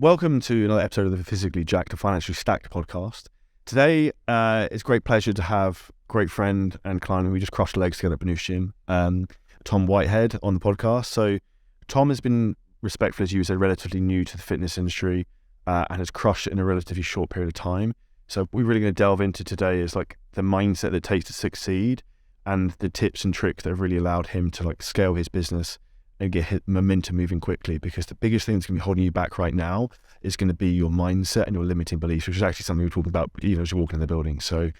Welcome to another episode of the Physically Jacked to Financially Stacked podcast. Today, it's a great pleasure to have great friend and client who we just crushed legs together at Benoist Gym, Tom Whitehead, on the podcast. So Tom has been, respectfully as you said, relatively new to the fitness industry and has crushed it in a relatively short period of time. So what we're really going to delve into today is like the mindset that it takes to succeed and the tips and tricks that have really allowed him to like scale his business and get his momentum moving quickly, because the biggest thing that's going to be holding you back right now is going to be your mindset and your limiting beliefs, which is actually something we're talking about even as you're walking in the building. So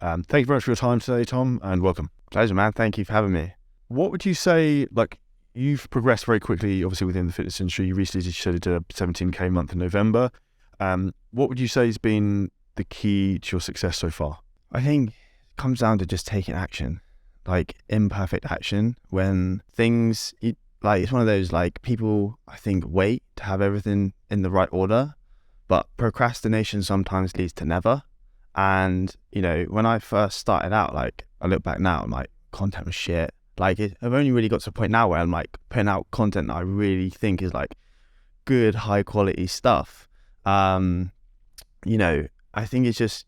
thank you very much for your time today, Tom, and welcome. Pleasure, man. Thank you for having me. What would you say, like, you've progressed very quickly, obviously, within the fitness industry. You recently, as you said, did a 17K month in November. What would you say has been the key to your success so far? I think it comes down to just taking action, like imperfect action when things... it's one of those, like, people, I think, wait to have everything in the right order, but procrastination sometimes leads to never. And, you know, when I first started out, like, I look back now, I'm like, content was shit. Like, I've only really got to a point now where I'm, like, putting out content that I really think is, like, good, high-quality stuff. I think it's just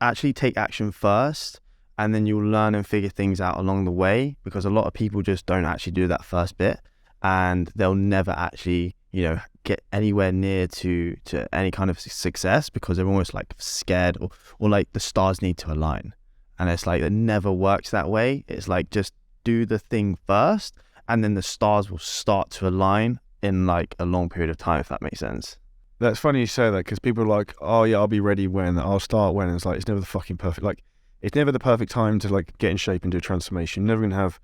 actually take action first, and then you'll learn and figure things out along the way, because a lot of people just don't actually do that first bit, and they'll never actually, get anywhere near to any kind of success, because they're almost like scared or like the stars need to align. And it's like, it never works that way. It's like, just do the thing first, and then the stars will start to align in like a long period of time, if that makes sense. That's funny you say that, because people are like, oh yeah, I'll be ready when, I'll start when. And it's like, it's never the fucking perfect, like, it's never the perfect time to like get in shape and do a transformation. You're never going to have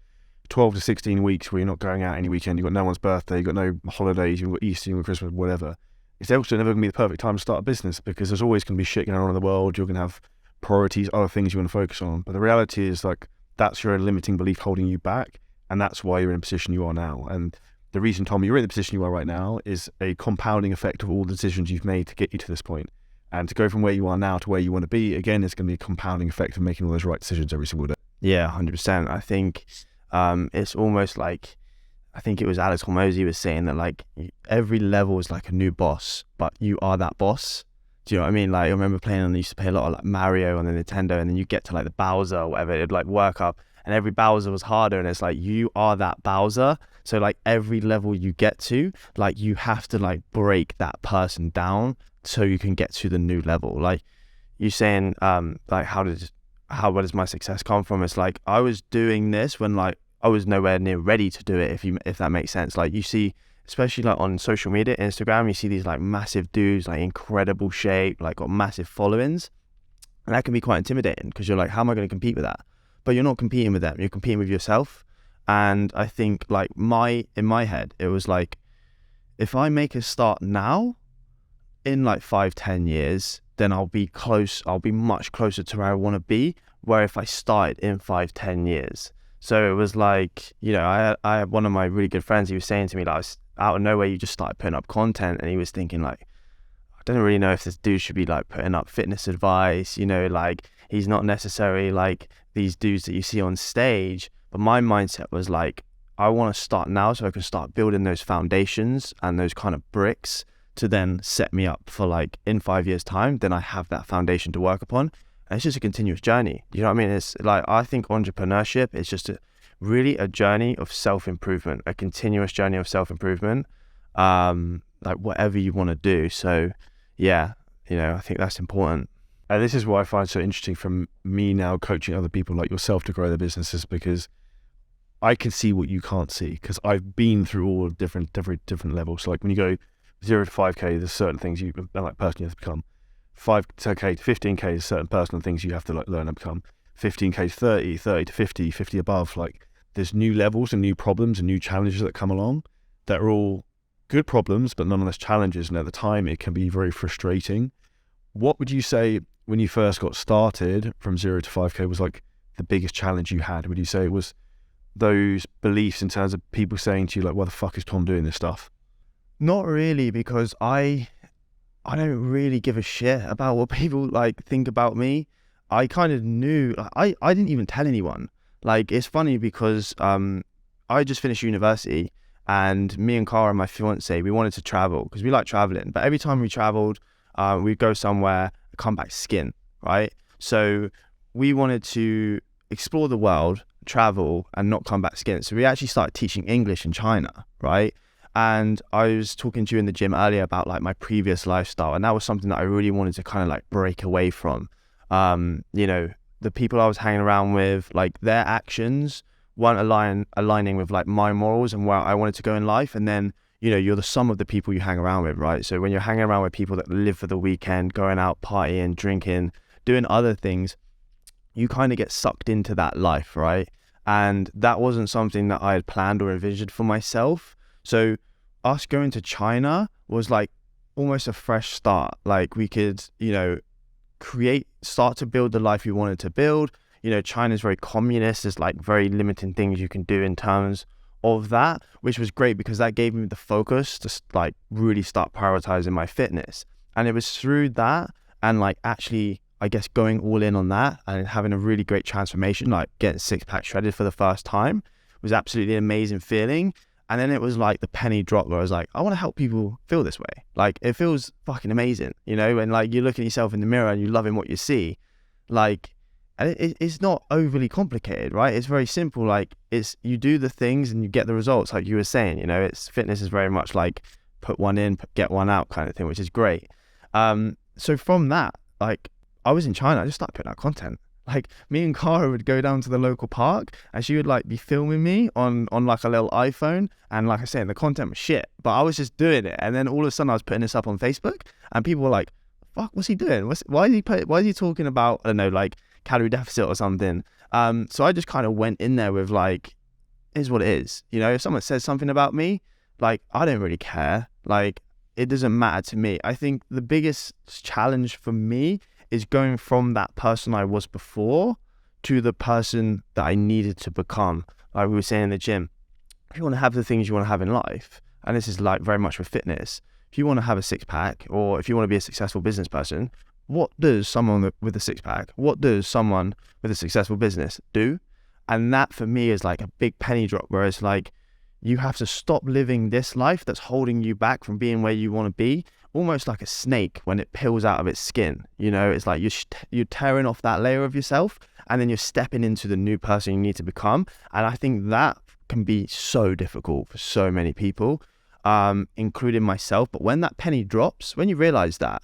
12 to 16 weeks where you're not going out any weekend. You've got no one's birthday, you've got no holidays, you've got Easter, you've got Christmas, whatever. It's also never going to be the perfect time to start a business, because there's always going to be shit going on in the world. You're going to have priorities, other things you want to focus on. But the reality is, like, that's your limiting belief holding you back. And that's why you're in the position you are now. And the reason, Tom, you're in the position you are right now is a compounding effect of all the decisions you've made to get you to this point. And to go from where you are now to where you want to be, again, it's going to be a compounding effect of making all those right decisions every single day. Yeah, 100%. I think it's almost like, I think it was Alex Hormozy was saying that, like, every level is like a new boss, but you are that boss. Do you know what I mean? Like, I remember I used to play a lot of like Mario on the Nintendo, and then you get to like the Bowser or whatever, it'd like work up, and every Bowser was harder, and it's like, you are that Bowser. So like every level you get to, like, you have to like break that person down so you can get to the new level. Like you're saying, like, where does my success come from? It's like, I was doing this when like I was nowhere near ready to do it, if that makes sense. Like, you see, especially like on social media, Instagram, you see these like massive dudes, like incredible shape, like got massive followings, and that can be quite intimidating, because you're like, how am I going to compete with that? But you're not competing with them, you're competing with yourself. And I think like in my head, it was like, if I make a start now, in like 5-10 years, then I'll be much closer to where I want to be, where if I started in 5-10 years. So it was like, I had one of my really good friends, he was saying to me, like, out of nowhere, you just started putting up content, and he was thinking like, I don't really know if this dude should be like putting up fitness advice, like, he's not necessarily like these dudes that you see on stage. But my mindset was like, I want to start now so I can start building those foundations and those kind of bricks to then set me up for like in 5 years time, then I have that foundation to work upon. And it's just a continuous journey. You know what I mean? It's like, I think entrepreneurship is just really a journey of self-improvement, a continuous journey of self-improvement, like whatever you want to do. So yeah, I think that's important. And this is what I find so interesting from me now coaching other people like yourself to grow their businesses, because I can see what you can't see, because I've been through all different levels. So like when you go 0 to 5K, there's certain things you like personally have to become. 5K to 15K, there's certain personal things you have to like learn and become. 15K to 30, 30 to 50, 50 above. Like, there's new levels and new problems and new challenges that come along that are all good problems, but nonetheless challenges. And at the time, it can be very frustrating. What would you say when you first got started from 0 to 5K was like the biggest challenge you had? Would you say it was those beliefs in terms of people saying to you like, why the fuck is Tom doing this stuff? Not really, because I don't really give a shit about what people like think about me. I kind of knew, I didn't even tell anyone. Like, it's funny because I just finished university, and me and Cara, my fiance, we wanted to travel because we like traveling. But every time we traveled, we'd go somewhere, come back skin, right? So we wanted to explore the world, travel, and not come back skin. So we actually started teaching English in China, right? And I was talking to you in the gym earlier about like my previous lifestyle, and that was something that I really wanted to kind of like break away from. You know, the people I was hanging around with, like their actions weren't aligning with like my morals and where I wanted to go in life. And then, you know, you're the sum of the people you hang around with, right? So when you're hanging around with people that live for the weekend, going out, partying, drinking, doing other things, you kind of get sucked into that life, right? And that wasn't something that I had planned or envisioned for myself. So us going to China was like almost a fresh start. Like we could, you know, start to build the life we wanted to build. You know, China's very communist. There's like very limited things you can do in terms of that, which was great because that gave me the focus to like really start prioritizing my fitness. And it was through that and like actually, I guess, going all in on that and having a really great transformation, like getting six pack shredded for the first time was absolutely an amazing feeling. And then it was like the penny drop where I was like, I want to help people feel this way. Like it feels fucking amazing, you know, and like you're looking at yourself in the mirror and you're loving what you see. Like, and it's not overly complicated, right? It's very simple. Like it's, you do the things and you get the results. Like you were saying, you know, fitness is very much like put one in, get one out kind of thing, which is great. So from that, like I was in China, I just started putting out content. Like me and Cara would go down to the local park and she would like be filming me on like a little iPhone. And like I said, the content was shit, but I was just doing it. And then all of a sudden I was putting this up on Facebook and people were like, fuck, what's he doing? Why is he talking about, I don't know, like calorie deficit or something? So I just kind of went in there with like, is what it is. You know, if someone says something about me, like I don't really care. Like it doesn't matter to me. I think the biggest challenge for me is going from that person I was before to the person that I needed to become. Like we were saying in the gym, if you want to have the things you want to have in life, and this is like very much with fitness, if you want to have a six pack or if you want to be a successful business person, what does someone with a six pack, what does someone with a successful business do? And that for me is like a big penny drop where it's like, you have to stop living this life that's holding you back from being where you want to be, almost like a snake when it peels out of its skin. You know, it's like you're tearing off that layer of yourself and then you're stepping into the new person you need to become. And I think that can be so difficult for so many people, including myself. But when that penny drops, when you realize that,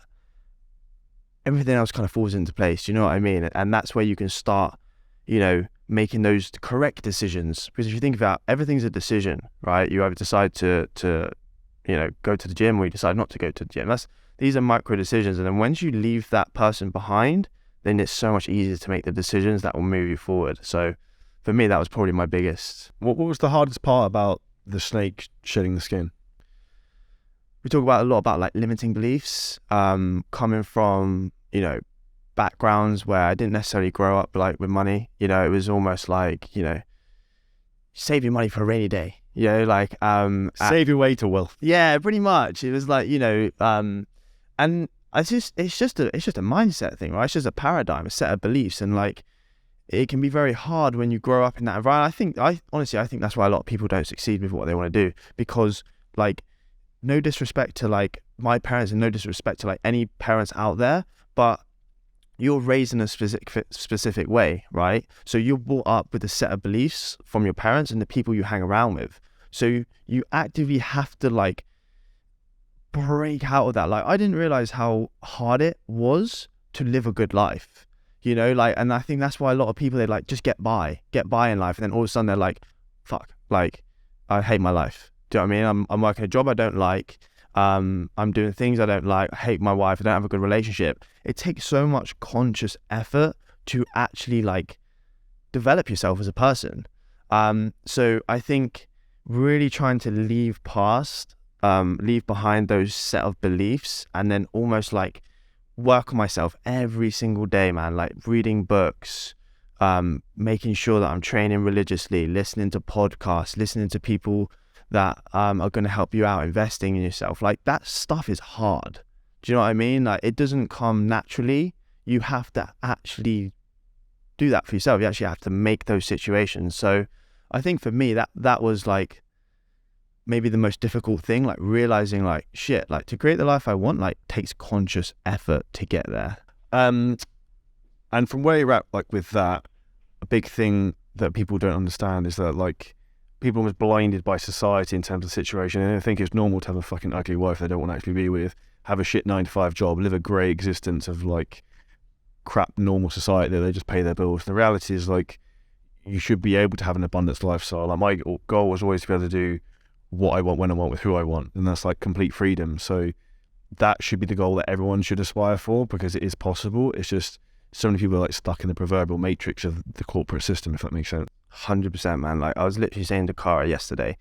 everything else kind of falls into place. You know what I mean? And that's where you can start, you know, making those correct decisions. Because if you think about everything's a decision, right? You either decide to you know, go to the gym or you decide not to go to the gym. These are micro decisions. And then once you leave that person behind, then it's so much easier to make the decisions that will move you forward. So for me, that was probably my biggest. What was the hardest part about the snake shedding the skin? We talk about a lot about like limiting beliefs, coming from, you know, backgrounds where I didn't necessarily grow up like with money. You know, it was almost like, you know, save your money for a rainy day. You know, like save your way to wealth. Yeah, pretty much. It was like, you know, and it's just a mindset thing, right? It's just a paradigm, a set of beliefs, and like it can be very hard when you grow up in that environment. I think that's why a lot of people don't succeed with what they want to do, because like, no disrespect to like my parents and no disrespect to like any parents out there, but you're raised in a specific way, right? So you're brought up with a set of beliefs from your parents and the people you hang around with. So you actively have to like break out of that. Like I didn't realize how hard it was to live a good life, you know, like, and I think that's why a lot of people, they like just get by in life. And then all of a sudden they're like, fuck, like I hate my life. Do you know what I mean? I'm working a job I don't like. I'm doing things I don't like. I hate my wife. I don't have a good relationship. It takes so much conscious effort to actually like develop yourself as a person. So I think really trying to leave behind those set of beliefs and then almost like work on myself every single day, man. Like reading books, making sure that I'm training religiously, listening to podcasts, listening to people that are going to help you out, investing in yourself. Like that stuff is hard. Do you know what I mean? Like it doesn't come naturally. You have to actually do that for yourself. You actually have to make those situations. So I think for me that was like maybe the most difficult thing, like realizing like shit, like to create the life I want, like takes conscious effort to get there. And from where you're at, like with that, a big thing that people don't understand is that like people are almost blinded by society in terms of the situation, and they think it's normal to have a fucking ugly wife they don't want to actually be with, have a shit 9 to 5 job, live a grey existence of like crap normal society that they just pay their bills. The reality is like you should be able to have an abundance lifestyle. Like my goal was always to be able to do what I want when I want with who I want, and that's like complete freedom. So that should be the goal that everyone should aspire for, because it is possible. It's just so many people are like stuck in the proverbial matrix of the corporate system, if that makes sense. 100%, man. Like I was literally saying to Cara yesterday,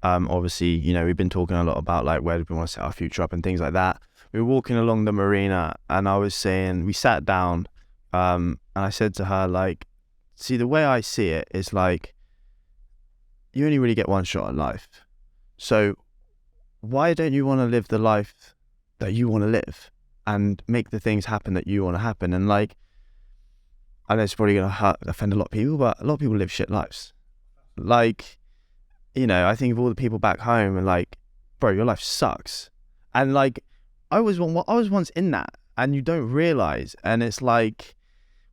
obviously, you know, we've been talking a lot about like where do we want to set our future up and things like that. We were walking along the marina and I was saying, we sat down, and I said to her, like, see, the way I see it is like, you only really get one shot at life. So why don't you want to live the life that you want to live and make the things happen that you want to happen? And like, I know it's probably going to offend a lot of people, but a lot of people live shit lives. Like, you know, I think of all the people back home and like, bro, your life sucks. And like, I was once in that, and you don't realize. And it's like,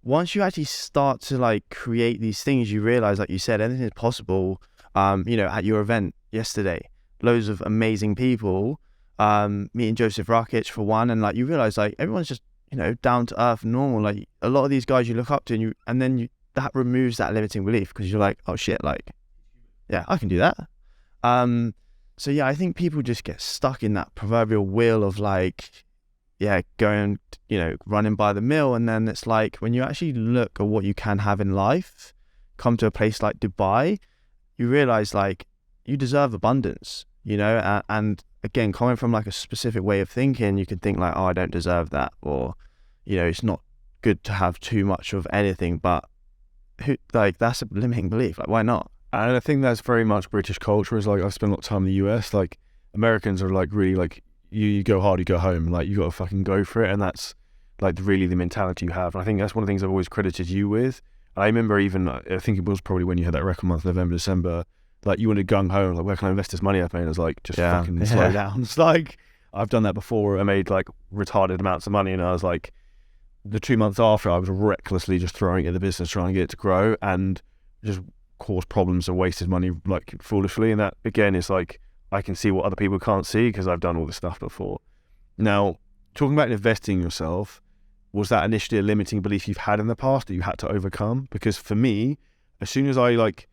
once you actually start to like create these things, you realize, like you said, anything is possible. You know, at your event yesterday, loads of amazing people, meeting Joseph Rakic for one, and like you realize like everyone's just, you know, down to earth, normal. Like a lot of these guys you look up to, and then that removes that limiting belief, because you're like, oh shit, like, yeah, I can do that. So yeah, I think people just get stuck in that proverbial wheel of like, yeah, going, you know, running by the mill. And then it's like, when you actually look at what you can have in life, come to a place like Dubai, you realize like you deserve abundance, you know, and again, coming from like a specific way of thinking, you can think like, oh, I don't deserve that, or, you know, it's not good to have too much of anything, but like that's a limiting belief. Like, why not? And I think that's very much British culture. Is like, I've spent a lot of time in the US. Like Americans are like really like, you go hard, you go home. Like you got to fucking go for it, and that's like really the mentality you have. And I think that's one of the things I've always credited you with. I remember even, I think it was probably when you had that record month, November, December, like you wanted gung ho, like, where can I invest this money I've made? I was like, just fucking slow down. It's like, I've done that before. I made like retarded amounts of money, and I was like, the 2 months after, I was recklessly just throwing it at the business, trying to get it to grow, and just caused problems and wasted money like foolishly. And that again is like, I can see what other people can't see because I've done all this stuff before. Now, talking about investing in yourself, was that initially a limiting belief you've had in the past that you had to overcome? Because for me, as soon as I like,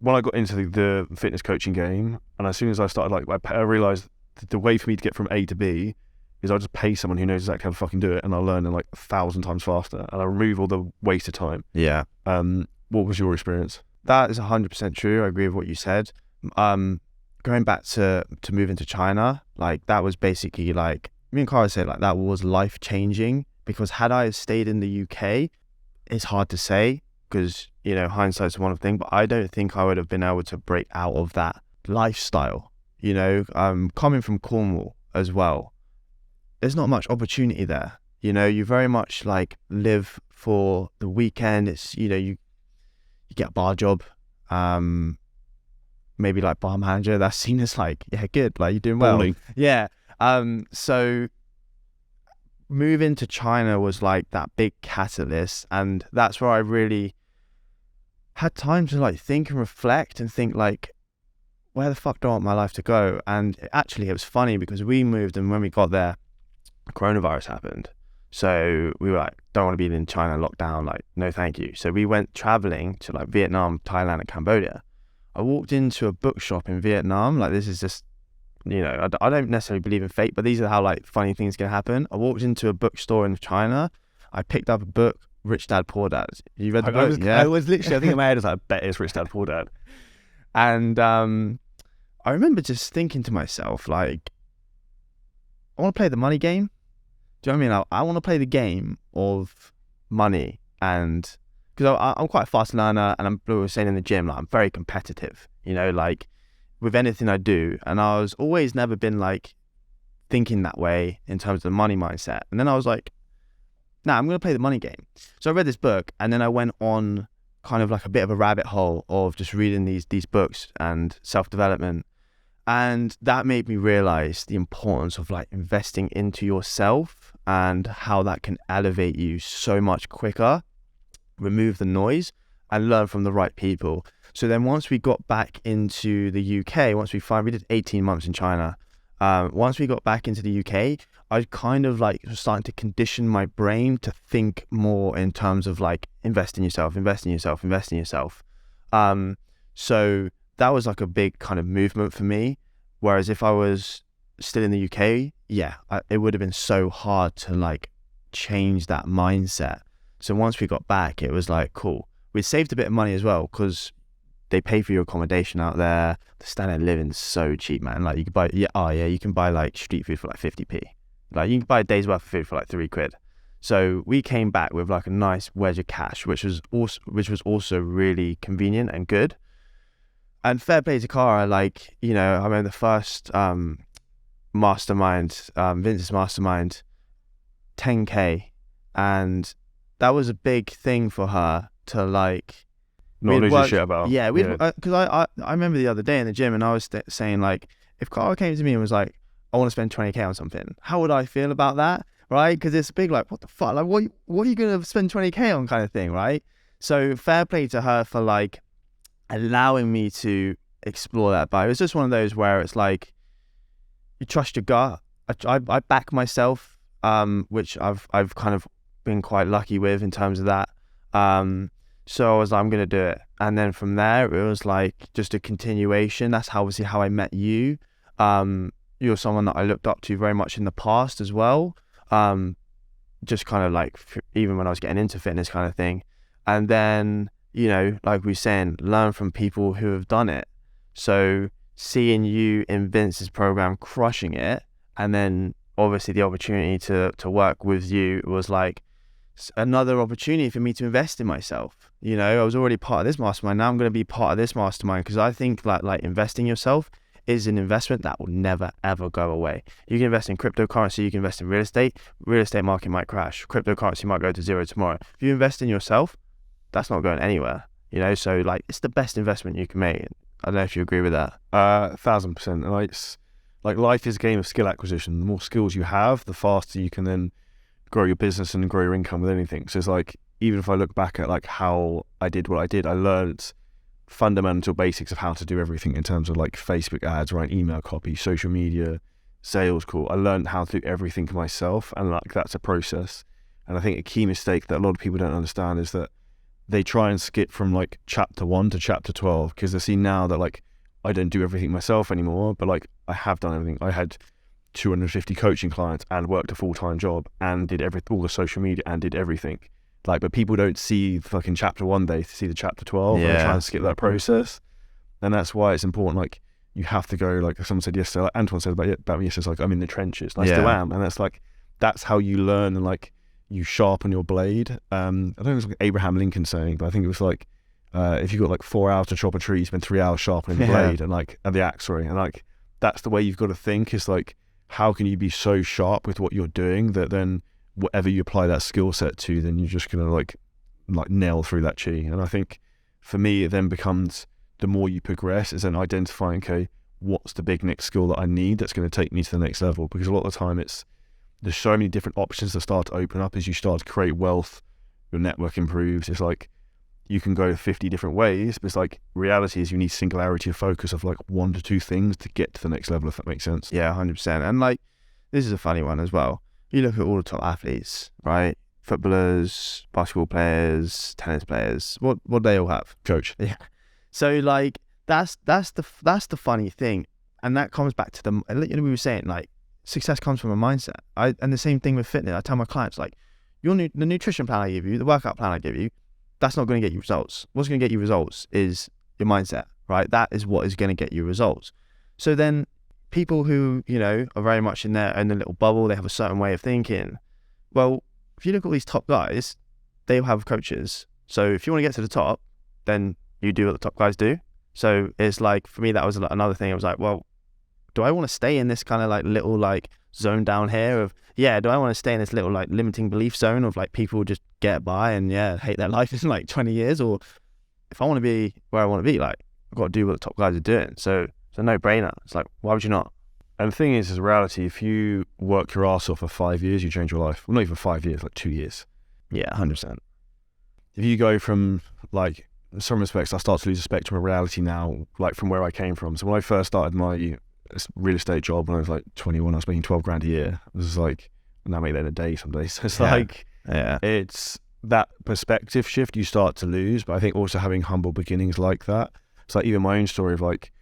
when I got into the fitness coaching game, and as soon as I started, like, I realized that the way for me to get from A to B is I'll just pay someone who knows exactly how to fucking do it, and I'll learn in like 1,000 times faster, and I'll remove all the waste of time. Yeah. What was your experience? That is 100% true. I agree with what you said. Going back to moving to China, like that was basically like, me and Cara said, like that was life changing, because had I stayed in the UK, it's hard to say, because, you know, hindsight's one thing, but I don't think I would have been able to break out of that lifestyle. You know, coming from Cornwall as well, there's not much opportunity there. You know, you very much like live for the weekend. It's, you know, you get a bar job, maybe like bar manager. That's seen as like, yeah, good, like you're doing well. Balling. Yeah. So moving to China was like that big catalyst, and that's where I really had time to like think and reflect and think like, where the fuck do I want my life to go? And actually it was funny because we moved, and when we got there, coronavirus happened. So we were like, don't want to be in China lockdown, like no thank you. So we went traveling to like Vietnam, Thailand and Cambodia. I walked into a bookshop in Vietnam, like this is just, you know, I don't necessarily believe in fate, but these are how like funny things can happen. I walked into a bookstore in China, I picked up a book, Rich Dad Poor Dad. You read the book? I was literally, I think in my head, I was like, I bet it's Rich Dad Poor Dad. And I remember just thinking to myself, like, I want to play the money game. Do you know what I mean? I want to play the game of money, and because I'm quite a fast learner, and I was saying in the gym, like I'm very competitive, you know, like with anything I do. And I was always never been like thinking that way in terms of the money mindset. And then I was like, nah, I'm going to play the money game. So I read this book, and then I went on kind of like a bit of a rabbit hole of just reading these books and self-development. And that made me realize the importance of like investing into yourself and how that can elevate you so much quicker, remove the noise, and learn from the right people. So then once we got back into the UK, we did 18 months in China. Once we got back into the UK, I kind of like was starting to condition my brain to think more in terms of like invest in yourself. So that was like a big kind of movement for me. Whereas if I was still in the UK, it would have been so hard to like change that mindset. So once we got back, it was like, cool. We saved a bit of money as well because they pay for your accommodation out there. The standard of living is so cheap, man. Like you can buy, you can buy like street food for like 50p. Like you can buy a day's worth of food for like £3. So we came back with like a nice wedge of cash, which was also really convenient and good. And fair play to Cara, like, you know, I remember the first mastermind, Vince's mastermind, 10K, and that was a big thing for her to like not lose your shit about. Yeah, because I remember the other day in the gym, and I was saying like, if Cara came to me and was like, I want to spend 20k on something, how would I feel about that, right? Because it's big, like, what the fuck, like, what are you gonna spend 20k on, kind of thing, right? So fair play to her for like allowing me to explore that. But it was just one of those where it's like, you trust your gut. I back myself, which I've kind of been quite lucky with in terms of that. So I was like, I'm gonna do it, and then from there it was like just a continuation. That's how I met you. You're someone that I looked up to very much in the past as well. Just kind of like even when I was getting into fitness, kind of thing. And then, you know, like we were saying, learn from people who have done it. So seeing you in Vince's program crushing it, and then obviously the opportunity to work with you was like another opportunity for me to invest in myself. You know, I was already part of this mastermind. Now I'm going to be part of this mastermind, because I think like investing yourself is an investment that will never ever go away. You can invest in cryptocurrency, you can invest in real estate market might crash, cryptocurrency might go to zero tomorrow. If you invest in yourself, that's not going anywhere, you know. So like, it's the best investment you can make. I don't know if you agree with that. 1000%. And like, it's like, life is a game of skill acquisition. The more skills you have, the faster you can then grow your business and grow your income with anything. So it's like, even if I look back at like how I did what I did, I learned fundamental basics of how to do everything in terms of like Facebook ads, right, email copy, social media, sales call. I learned how to do everything myself, and like, that's a process. And I think a key mistake that a lot of people don't understand is that they try and skip from like chapter 1 to chapter 12, because they see now that like, I don't do everything myself anymore, but like, I have done everything. I had 250 coaching clients and worked a full-time job and did all the social media and did everything. Like, but people don't see fucking chapter 1, they see the chapter 12 and they try and skip that process. And that's why it's important. Like, you have to go, like someone said yesterday, like Antoine said about me yesterday, like, I'm in the trenches. And I still am. And that's like, that's how you learn, and like, you sharpen your blade. I don't know if it was like Abraham Lincoln saying, but I think it was like, if you've got like 4 hours to chop a tree, you spend 3 hours sharpening the blade and like, and the axe, sorry. And like, that's the way you've got to think, is like, how can you be so sharp with what you're doing that then whatever you apply that skill set to, then you're just going to like nail through that chi. And I think for me, it then becomes, the more you progress, is then identifying, okay, what's the big next skill that I need that's going to take me to the next level? Because a lot of the time there's so many different options that start to open up as you start to create wealth, your network improves. It's like, you can go 50 different ways, but it's like, reality is you need singularity of focus of like 1 to 2 things to get to the next level, if that makes sense. Yeah, 100%. And like, this is a funny one as well. You look at all the top athletes, right? Footballers, basketball players, tennis players. What they all have? Coach. Yeah. So like, that's the funny thing, and that comes back to the, you know, we were saying like, success comes from a mindset. And the same thing with fitness. I tell my clients, like, the nutrition plan I give you, the workout plan I give you, that's not going to get you results. What's going to get you results is your mindset, right? That is what is going to get you results. So then, people who, you know, are very much in their own little bubble, they have a certain way of thinking. Well, if you look at all these top guys, they all have coaches. So if you want to get to the top, then you do what the top guys do. So it's like, for me, that was another thing. I was like, well, do I want to stay in this kind of like little like zone down here of, do I want to stay in this little like limiting belief zone of like, people just get by and hate their life in like 20 years? Or if I want to be where I want to be, like, I've got to do what the top guys are doing. So It's a no-brainer. It's like, why would you not? And the thing is reality, if you work your ass off for 5 years, you change your life. Well, not even 5 years, like 2 years. Yeah, 100%. If you go from, like, in some respects, I start to lose a spectrum of reality now, like from where I came from. So when I first started my real estate job when I was like 21, I was making 12 grand a year. It was like, and I make that in a day some days. It's like, it's that perspective shift you start to lose. But I think also having humble beginnings like that. It's like even my own story of like,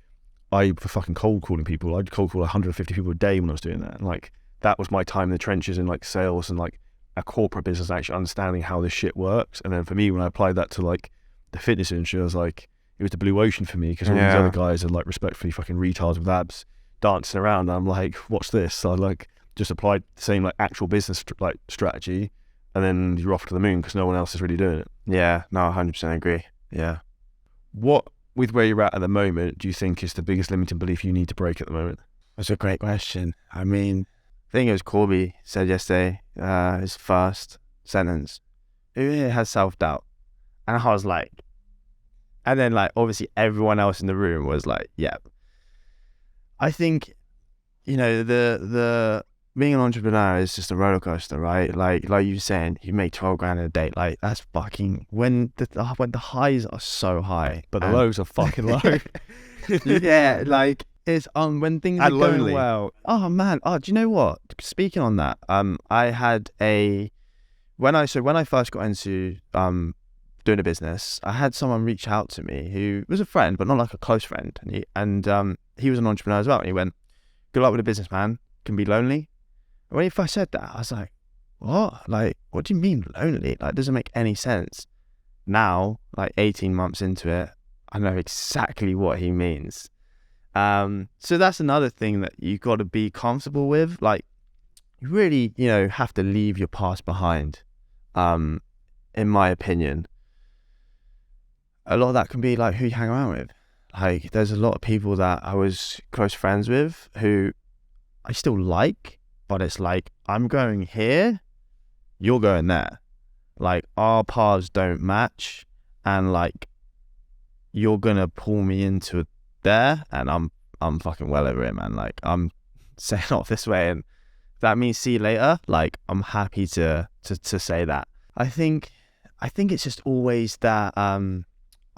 for fucking cold calling people. I'd cold call 150 people a day when I was doing that. And like, that was my time in the trenches in like sales and like a corporate business, actually understanding how this shit works. And then for me, when I applied that to like the fitness industry, I was like, it was the blue ocean for me, because all these other guys are like respectfully fucking retards with abs dancing around. And I'm like, what's this? So I like just applied the same like actual business like strategy, and then you're off to the moon because no one else is really doing it. Yeah, no, 100% agree. Yeah. What, with where you're at the moment, do you think is the biggest limiting belief you need to break at the moment? That's a great question. I mean, I think it was Corby said yesterday, his first sentence, who here has self-doubt? And I was like, and then like obviously everyone else in the room was like, yeah. I think, you know, the being an entrepreneur is just a roller coaster, right? Like you were saying, you make 12 grand in a day. Like that's fucking, when the highs are so high, But the lows are fucking low. Yeah, like it's when things are And going lonely. well. Oh man, do you know what? Speaking on that, I had when I first got into doing a business, I had someone reach out to me who was a friend, but not like a close friend, and he was an entrepreneur as well. And he went, "Good luck with the business, man. Can be lonely." And when he first said that, I was like, "What? Like, what do you mean lonely? Like, it doesn't make any sense." Now, like 18 months into it, I know exactly what he means. So that's another thing that you got to be comfortable with. Like, you really, you know, have to leave your past behind. In my opinion, a lot of that can be like who you hang around with. Like, there's a lot of people that I was close friends with who I still like, but it's like, I'm going here, you're going there. Like, our paths don't match, and like, you're gonna pull me into there, and I'm fucking well over it, man. Like, I'm saying off this way, and if that means see you later, like, I'm happy to say that. I think it's just always that I'm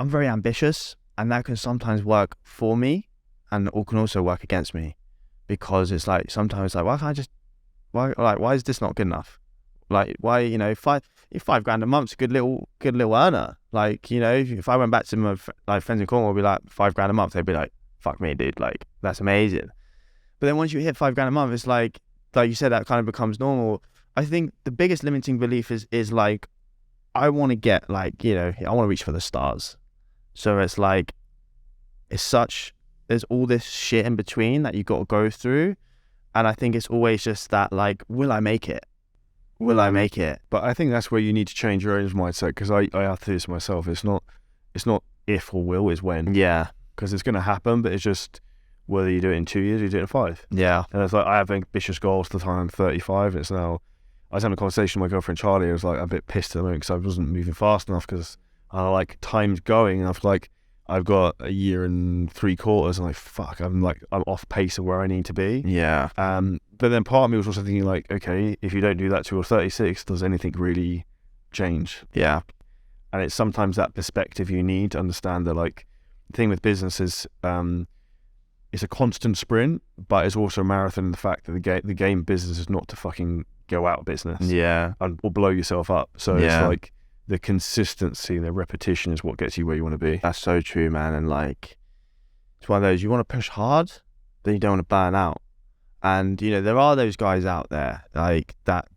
very ambitious, and that can sometimes work for me, and it can also work against me, because it's like sometimes like, why is this not good enough? Like, why, you know, $5 grand a month's a good little earner. Like, you know, if I went back to my like friends in Cornwall, I'd be like, $5 grand a month, they'd be like, fuck me, dude, like, that's amazing. But then once you hit $5 grand a month, it's like you said, that kind of becomes normal. I think the biggest limiting belief is like, I want to get like, you know, I want to reach for the stars. So it's like, there's all this shit in between that you got to go through. And I think it's always just that, like, will I make it? Will I make it? But I think that's where you need to change your own mindset, because I have to do this myself. It's not if or will, it's when. Yeah. Because it's going to happen, but it's just whether you do it in 2 years or you do it in 5. Yeah. And it's like, I have ambitious goals to the time I'm 35. And it's now, I was having a conversation with my girlfriend Charlie. I was like a bit pissed at the moment because I wasn't moving fast enough, because I like time's going, and I've got a year and 3/4, and like, fuck, I'm off pace of where I need to be. Yeah. But then part of me was also thinking like, okay, if you don't do that till you're 36, does anything really change? Yeah. And it's sometimes that perspective you need to understand that, like, the thing with business is, it's a constant sprint, but it's also a marathon in the fact that the game business is not to fucking go out of business. Yeah. Or blow yourself up. So it's like the consistency, the repetition is what gets you where you want to be. That's so true, man. And like, it's one of those, you want to push hard, then you don't want to burn out. And, you know, there are those guys out there like that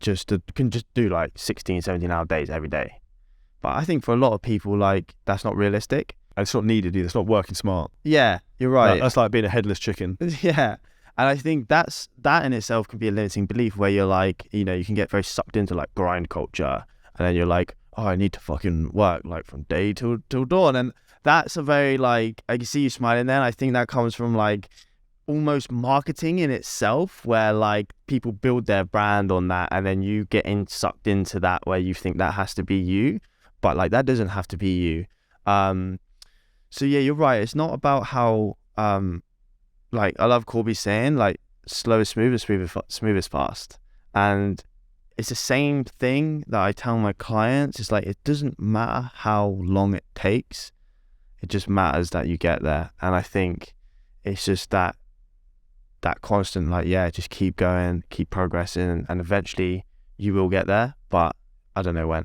can just do like 16, 17-hour days every day. But I think for a lot of people, like, that's not realistic. And it's not needed either. It's not working smart. Yeah, you're right. That's like being a headless chicken. Yeah. And I think that in itself can be a limiting belief, where you're like, you know, you can get very sucked into like grind culture, and then you're like, oh, I need to fucking work like from day till dawn. And that's a very, like, I can see you smiling there. And I think that comes from like almost marketing in itself, where like people build their brand on that, and then you get sucked into that, where you think that has to be you, but like that doesn't have to be you. So yeah, you're right. It's not about how like I love Corby's saying, like slow is smooth, smooth is fast. And it's the same thing that I tell my clients. It's like, it doesn't matter how long it takes. It just matters that you get there. And I think it's just that constant, like, yeah, just keep going, keep progressing, and eventually you will get there. But I don't know when.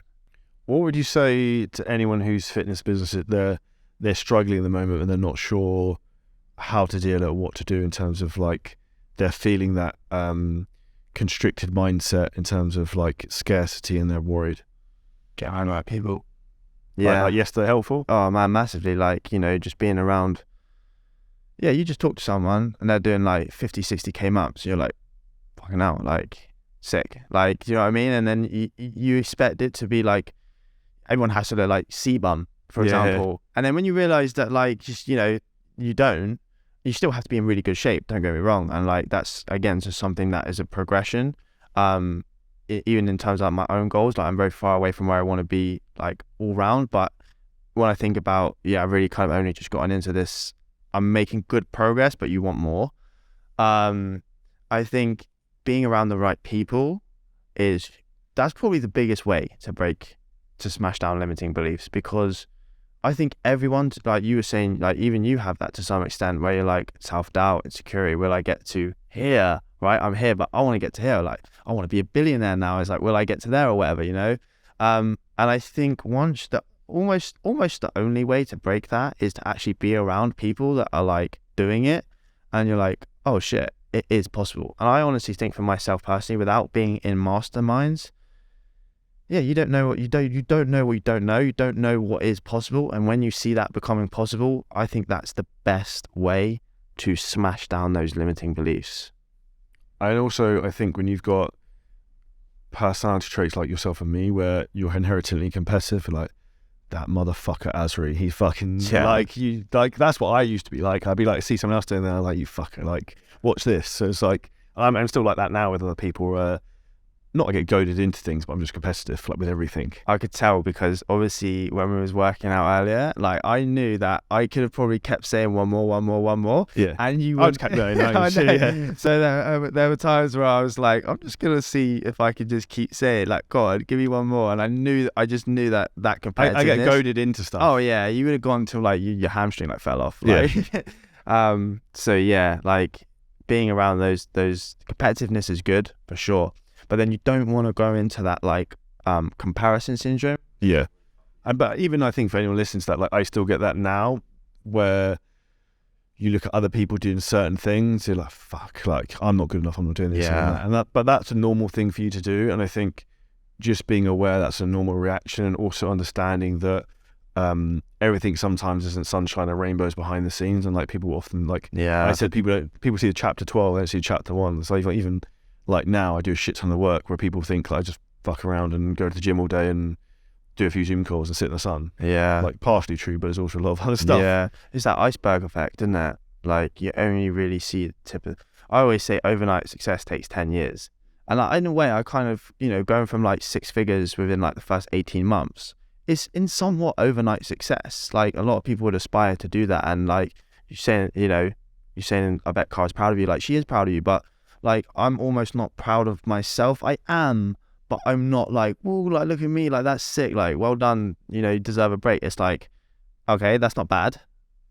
What would you say to anyone whose fitness business they're struggling at the moment and they're not sure how to deal or what to do in terms of like they're feeling that constricted mindset in terms of like scarcity and they're worried? Get around the right people. Yeah. Like, yes, they're helpful. Oh man, massively. Like, you know, just being around. Yeah, you just talk to someone and they're doing like 50, 60K months. You're like, fucking hell, like sick. Like, you know what I mean? And then you expect it to be like, everyone has to look like C-bum, for example. And then when you realize that, like, just, you know, you don't, you still have to be in really good shape, don't get me wrong. And like, that's again just something that is a progression. Even in terms of my own goals, like I'm very far away from where I want to be, like all round. But when I think about, I really kind of only just gotten into this, I'm making good progress, but you want more. I think being around the right people that's probably the biggest way to smash down limiting beliefs, because I think everyone's, like you were saying, like even you have that to some extent where you're like self-doubt, insecurity. Will I get to here? Right? I'm here, but I want to get to here. Like, I want to be a billionaire now. It's like, will I get to there or whatever, you know? And I think almost the only way to break that is to actually be around people that are like doing it. And you're like, oh shit, it is possible. And I honestly think for myself personally, without being in masterminds, you don't know what you don't know what you don't know. You don't know what is possible. And when you see that becoming possible, I think that's the best way to smash down those limiting beliefs. And also, I think when you've got personality traits like yourself and me, where you're inherently competitive, like that motherfucker Asri, he fucking like you, like that's what I used to be like. I'd be like, see someone else doing that, like, you fucker, like watch this. So it's like I'm still like that now with other people. Not I get goaded into things, but I'm just competitive, like with everything. I could tell because obviously when we was working out earlier, like I knew that I could have probably kept saying one more. Yeah. And you I would just kept going. I know. So there were times where I was like, I'm just gonna see if I could just keep saying, like, God, give me one more. And I just knew that competitiveness. I get goaded into stuff. Oh yeah, you would have gone till like your hamstring like fell off. Like, yeah. So yeah, like being around those competitiveness is good for sure. But then you don't want to go into that like comparison syndrome. Yeah. But even I think for anyone listening to that, like I still get that now, where you look at other people doing certain things, you're like, fuck, like I'm not good enough, I'm not doing this and that. But that's a normal thing for you to do. And I think just being aware that's a normal reaction, and also understanding that everything sometimes isn't sunshine and rainbows behind the scenes. And like people often like, I said, people see the chapter 12, they don't see chapter 1. So like even like now I do a shit ton of work where people think like I just fuck around and go to the gym all day and do a few Zoom calls and sit in the sun. Yeah. Like partially true, but there's also a lot of other stuff. Yeah. It's that iceberg effect, isn't it? Like you only really see the tip of, I always say overnight success takes 10 years. And like, in a way I kind of, you know, going from like 6 figures within like the first 18 months is in somewhat overnight success. Like a lot of people would aspire to do that. And like you're saying, I bet Cara's proud of you. Like she is proud of you, but like, I'm almost not proud of myself. I am, but I'm not like, whoa, like, look at me, like, that's sick, like, well done, you know, you deserve a break. It's like, okay, that's not bad.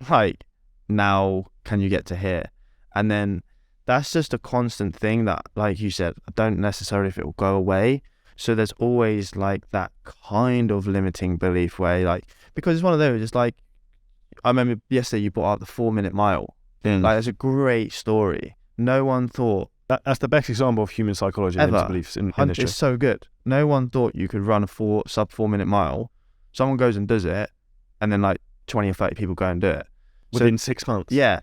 Like, now can you get to here? And then that's just a constant thing that, like you said, I don't necessarily if it will go away. So there's always like that kind of limiting belief where like, because it's one of those, it's like, I remember yesterday you brought up the 4-minute mile. Like, it's a great story. No one thought, that's the best example of human psychology and beliefs in industry. It's so good. No one thought you could run a sub 4-minute mile. Someone goes and does it, and then like 20 or 30 people go and do it within 6 months. Yeah.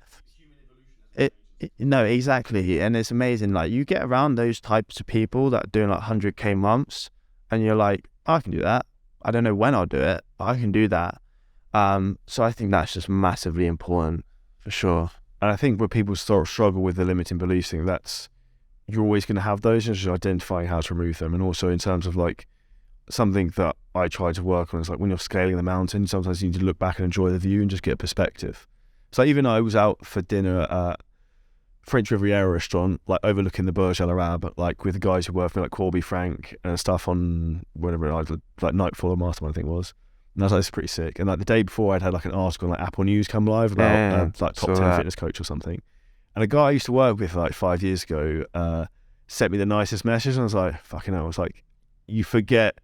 No, exactly. And it's amazing. Like you get around those types of people that are doing like 100K months, and you're like, I can do that. I don't know when I'll do it, but I can do that. So I think that's just massively important for sure. And I think when people start struggle with the limiting beliefs thing, you're always going to have those, and just identifying how to remove them. And also in terms of like something that I try to work on is like when you're scaling the mountain, sometimes you need to look back and enjoy the view and just get a perspective. So even I was out for dinner at French Riviera restaurant, like overlooking the Burj Al Arab, like with the guys who work for me, like Corby, Frank, and stuff on whatever, like Nightfall or Mastermind, I think it was. And I was like, it's pretty sick. And like the day before, I'd had like an article on like Apple News come live about like top 10 fitness coach or something. And a guy I used to work with like 5 years ago sent me the nicest message, and I was like, fucking hell. I was like, you forget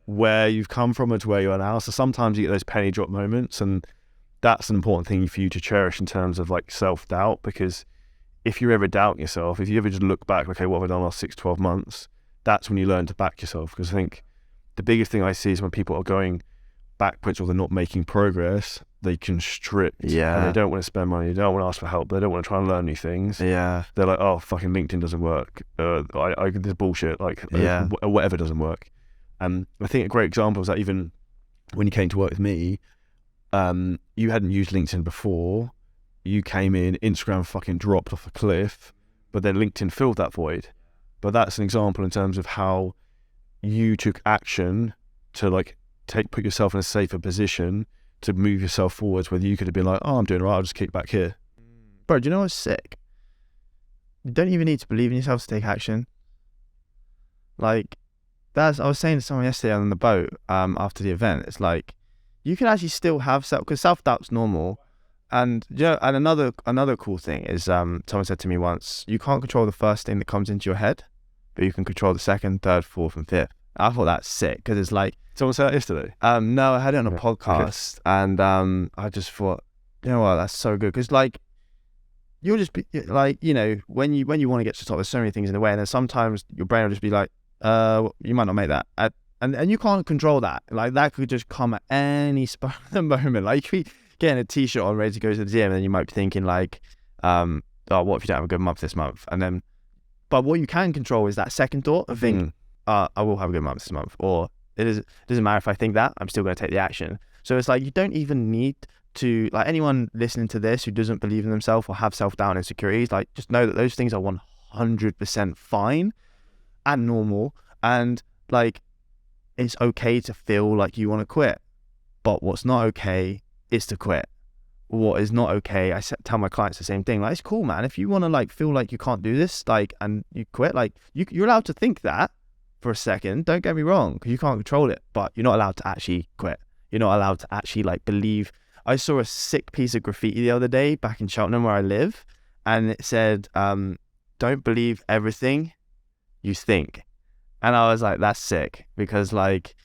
where you've come from and to where you are now. So sometimes you get those penny drop moments, and that's an important thing for you to cherish in terms of like self-doubt, because if you ever doubt yourself, if you ever just look back, okay, what have I done last 6-12 months? That's when you learn to back yourself. Because I think the biggest thing I see is when people are going backwards or they're not making progress, they constrict. Yeah. And they don't want to spend money. They don't want to ask for help. They don't want to try and learn new things. Yeah. They're like, oh, fucking LinkedIn doesn't work. This bullshit. Like, Yeah. Whatever doesn't work. And I think a great example is that even when you came to work with me, you hadn't used LinkedIn before. You came in, Instagram fucking dropped off a cliff, but then LinkedIn filled that void. But that's an example in terms of how you took action to like put yourself in a safer position to move yourself forwards, whether you could have been like, oh, I'm doing all right, I'll just kick back here. Bro, do you know what's sick? You don't even need to believe in yourself to take action. Like, I was saying to someone yesterday on the boat after the event, it's like, you can actually still have because self-doubt's normal. And and another cool thing is someone said to me once, you can't control the first thing that comes into your head, but you can control the second, third, fourth, and fifth. I thought that's sick, because it's like, someone said that yesterday. No, I had it on a podcast, and I just thought, you know what, that's so good, because like, you'll just be like, when you want to get to the top, there's so many things in the way, and then sometimes your brain will just be like, you might not make that, and you can't control that. Like, that could just come at any spur of the moment. Like, you could be getting a t-shirt on, ready to go to the gym, and then you might be thinking like, oh, what if you don't have a good month this month? And then, but what you can control is that second thought of think, I will have a good month this month, or it doesn't matter if I think that, I'm still going to take the action. So it's like, you don't even need to, like, anyone listening to this who doesn't believe in themselves or have self-doubt and insecurities, like, just know that those things are 100% fine and normal, and like, it's okay to feel like you want to quit, but what's not okay is to quit. What is not okay, I tell my clients the same thing, like, it's cool, man, if you want to like feel like you can't do this, like, and you quit, like, you're allowed to think that for a second, don't get me wrong, because you can't control it, but you're not allowed to actually quit. You're not allowed to actually like believe. I saw a sick piece of graffiti the other day back in Cheltenham where I live, and it said, don't believe everything you think. And I was like, that's sick, because like,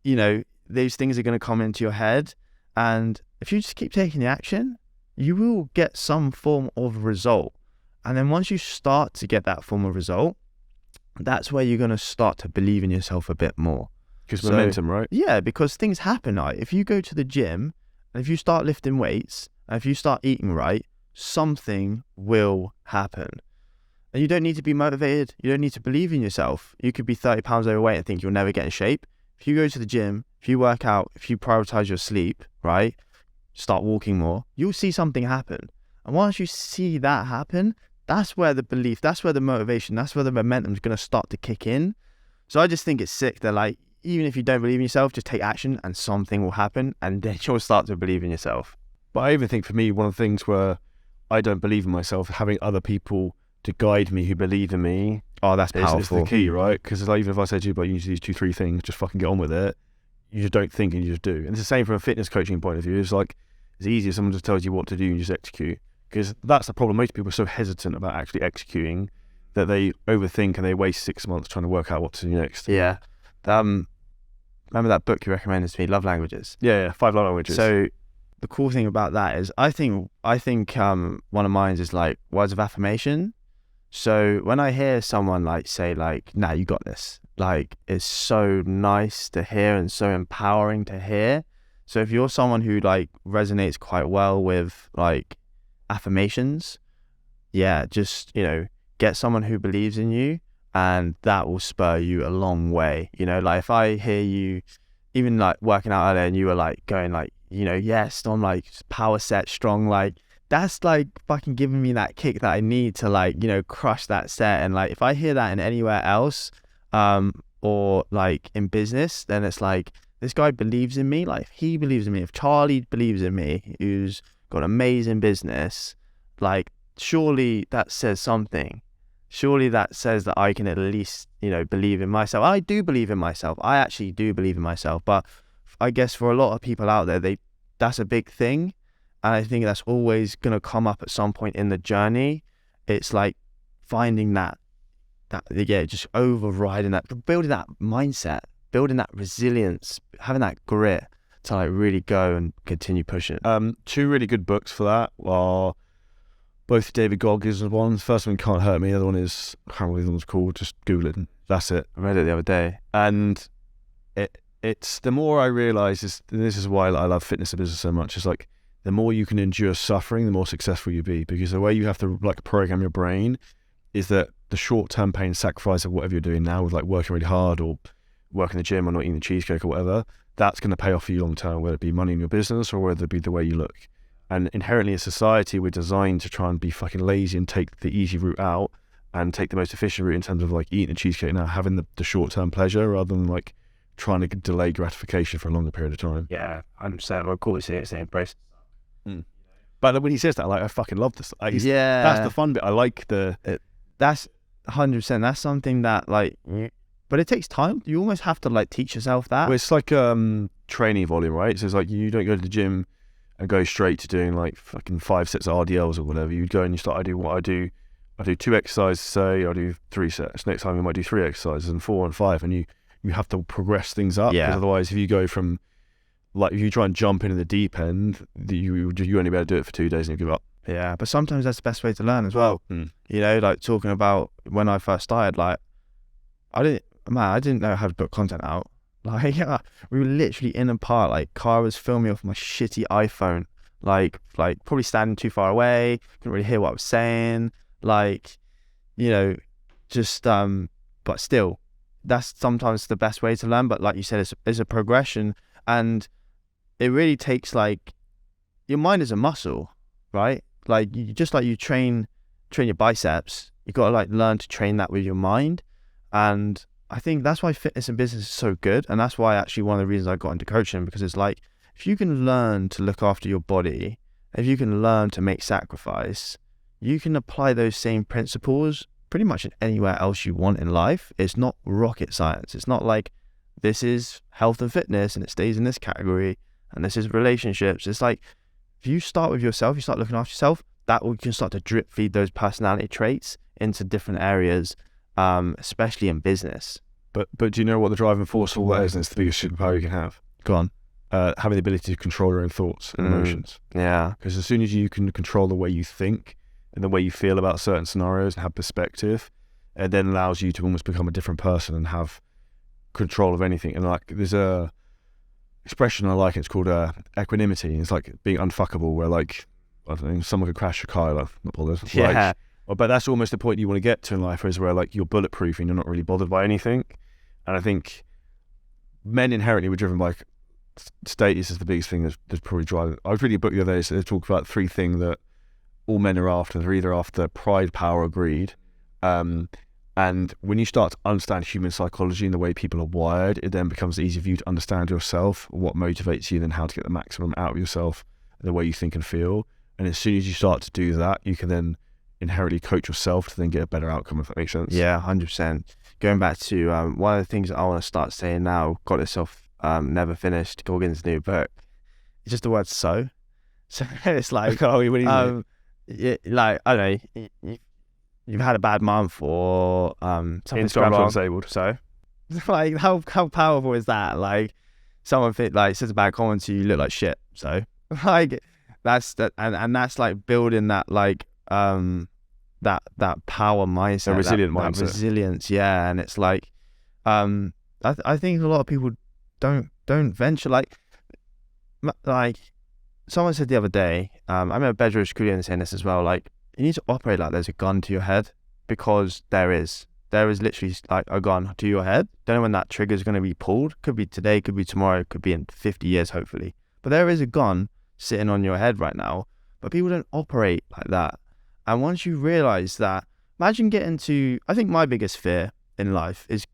these things are going to come into your head, and if you just keep taking the action, you will get some form of result. And then once you start to get that form of result, that's where you're going to start to believe in yourself a bit more. Because momentum, right? Yeah, because things happen. Right? If you go to the gym, and if you start lifting weights, and if you start eating right, something will happen. And you don't need to be motivated. You don't need to believe in yourself. You could be 30 pounds overweight and think you'll never get in shape. If you go to the gym, if you work out, if you prioritize your sleep, right, start walking more, you'll see something happen. And once you see that happen, that's where the belief, that's where the motivation, that's where the momentum is going to start to kick in. So I just think it's sick that, like, even if you don't believe in yourself, just take action and something will happen, and then you'll start to believe in yourself. But I even think for me, one of the things where I don't believe in myself, having other people to guide me who believe in me. Oh, that's powerful. Is the key, right? Because like, even if I say to you, like, you need to do these 2-3 things, just fucking get on with it. You just don't think and you just do. And it's the same from a fitness coaching point of view. It's like, it's easier if someone just tells you what to do and you just execute. Because that's the problem. Most people are so hesitant about actually executing that they overthink and they waste 6 months trying to work out what to do next. Yeah. Remember that book you recommended to me, Love Languages? Yeah, 5 love languages. So the cool thing about that is I think one of mine is like words of affirmation. So when I hear someone like say like, nah, you got this, like, it's so nice to hear and so empowering to hear. So if you're someone who like resonates quite well with like affirmations, yeah, just, get someone who believes in you, and that will spur you a long way. Like if I hear you even like working out earlier and you were like going like, yes, I'm like power set strong, like that's like fucking giving me that kick that I need to like, crush that set. And like if I hear that in anywhere else, or like in business, then it's like, this guy believes in me. Like if he believes in me, if Charlie believes in me, who's got amazing business, like surely that says something. Surely that says that I can at least, believe in myself. I do believe in myself. I actually do believe in myself. But I guess for a lot of people out there, that's a big thing. And I think that's always going to come up at some point in the journey. It's like finding just overriding that, building that mindset, building that resilience, having that grit to like really go and continue pushing. Two really good books for that are both David Goggins ones. First one, Can't Hurt Me. The other one is, I can't remember what the other one's called. Just Google it. And that's it. I read it the other day. And it's the more I realise, this is why I love fitness and business so much. It's like the more you can endure suffering, the more successful you be. Because the way you have to like program your brain is that the short-term pain sacrifice of whatever you're doing now, with like working really hard or working in the gym or not eating the cheesecake or whatever, that's going to pay off for you long term, whether it be money in your business or whether it be the way you look. And inherently as society, we're designed to try and be fucking lazy and take the easy route out and take the most efficient route in terms of like eating a cheesecake now, having the short-term pleasure rather than like trying to delay gratification for a longer period of time. Yeah, 100%. Of course, it's embrace. But when he says that, like, I fucking love this. Like, Yeah. That's the fun bit. I like That's 100%. That's something that like, but it takes time. You almost have to like teach yourself that. well, it's like training volume, right? So it's like you don't go to the gym and go straight to doing like fucking 5 sets of RDLs or whatever. You go and you start, I do 2 exercises, say, I do 3 sets. Next time you might do 3 exercises and 4 and 5, and you have to progress things up. Yeah. Because otherwise, if you go from, like, if you try and jump into the deep end, you only be able to do it for 2 days and you give up. Yeah, but sometimes that's the best way to learn as well. Like talking about when I first started, like I didn't know how to put content out. Like we were literally in a park, like Cara was filming off my shitty iPhone, like probably standing too far away, couldn't really hear what I was saying, like, just but still, that's sometimes the best way to learn. But like you said, it's a progression, and it really takes, like, your mind is a muscle, right? Like you train your biceps, you got to like learn to train that with your mind. And I think that's why fitness and business is so good. And that's why actually one of the reasons I got into coaching, because it's like, if you can learn to look after your body, if you can learn to make sacrifice, you can apply those same principles pretty much in anywhere else you want in life. It's not rocket science. It's not like this is health and fitness and it stays in this category and this is relationships. It's like, if you start with yourself, you start looking after yourself, you can start to drip feed those personality traits into different areas, especially in business. But do you know what the driving force of all that is? And it's the biggest superpower you can have. Go on. Having the ability to control your own thoughts and emotions. Yeah. Because as soon as you can control the way you think and the way you feel about certain scenarios and have perspective, it then allows you to almost become a different person and have control of anything. And like, there's a expression I like, it's called equanimity. It's like being unfuckable, where like, I don't know, someone could crash your car, like, not bothered. Yeah. But that's almost the point you want to get to in life, is where like you're bulletproof and you're not really bothered by anything. And I think men inherently were driven by status is the biggest thing that's probably driving. I was reading a book the other day, so they talk about 3 things that all men are after. They're either after pride, power, or greed. And when you start to understand human psychology and the way people are wired, it then becomes easier for you to understand yourself, what motivates you, and then how to get the maximum out of yourself, and the way you think and feel. And as soon as you start to do that, you can then inherently coach yourself to then get a better outcome, if that makes sense. Yeah, 100%. Going back to one of the things that I want to start saying now, got itself never finished, Goggins' new book. It's just the word so. So it's like, Oh, what do you yeah, like, I don't know, you've had a bad month or something's gone Instagram's wrong. unstable. So, like, how powerful is that? Like, someone says a bad comment to you, you look like shit. So, like, that's that, and that's like building that, like, that power mindset, A resilient mindset. that resilience. Yeah, and it's like, I think a lot of people don't venture, like someone said the other day, I remember Bedros Koulian saying this as well, like, you need to operate like there's a gun to your head, because there is literally like a gun to your head. Don't know when that trigger is going to be pulled. Could be today, could be tomorrow, could be in 50 years, hopefully. But there is a gun sitting on your head right now, but people don't operate like that. And once you realize that, imagine getting to, I think my biggest fear in life is,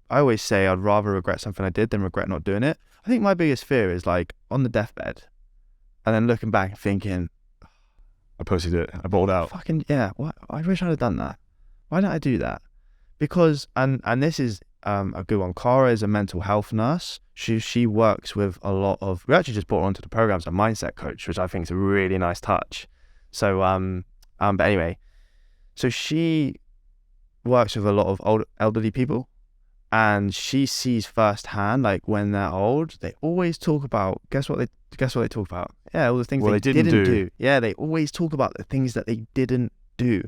I always say I'd rather regret something I did than regret not doing it. I think my biggest fear is like on the deathbed and then looking back and thinking, I posted it. I bowled out. Fucking yeah. What? I wish I'd have done that. Why didn't I do that? Because and this is a good one. Cara is a mental health nurse. She works with a lot of. We actually just brought her onto the program as a mindset coach, which I think is a really nice touch. So but anyway, so she works with a lot of elderly people, and she sees firsthand, like when they're old, they always talk about. Guess what they talk about? Yeah, all the things they didn't do. Yeah, they always talk about the things that they didn't do.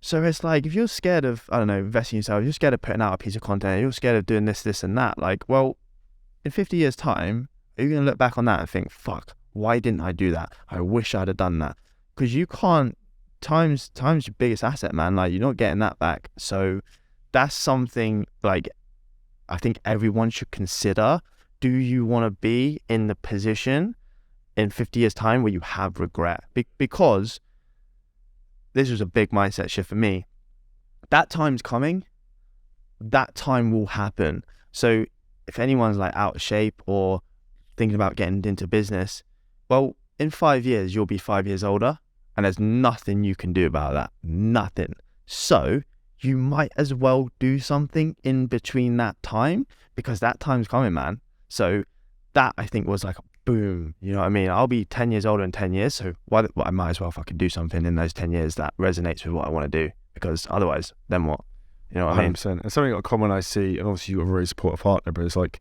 So it's like, if you're scared of, I don't know, investing in yourself, you're scared of putting out a piece of content, you're scared of doing this, and that, like, well, in 50 years time, are you going to look back on that and think, fuck, why didn't I do that? I wish I'd have done that. Because you can't, time's your biggest asset, man. Like, you're not getting that back. So that's something, like, I think everyone should consider. Do you want to be in the position in 50 years time where you have regret? Because this was a big mindset shift for me. That time's coming. That time will happen. So if anyone's like out of shape or thinking about getting into business, well, in 5 years, you'll be 5 years older, and there's nothing you can do about that. Nothing. So you might as well do something in between that time, because that time's coming, man. So that, I think, was like a boom. You know what I mean? I'll be 10 years older in 10 years. So I might as well fucking do something in those 10 years that resonates with what I want to do, because otherwise, then what? You know what I mean? 100%. And something common I see, and obviously you've got a very supportive partner, but it's like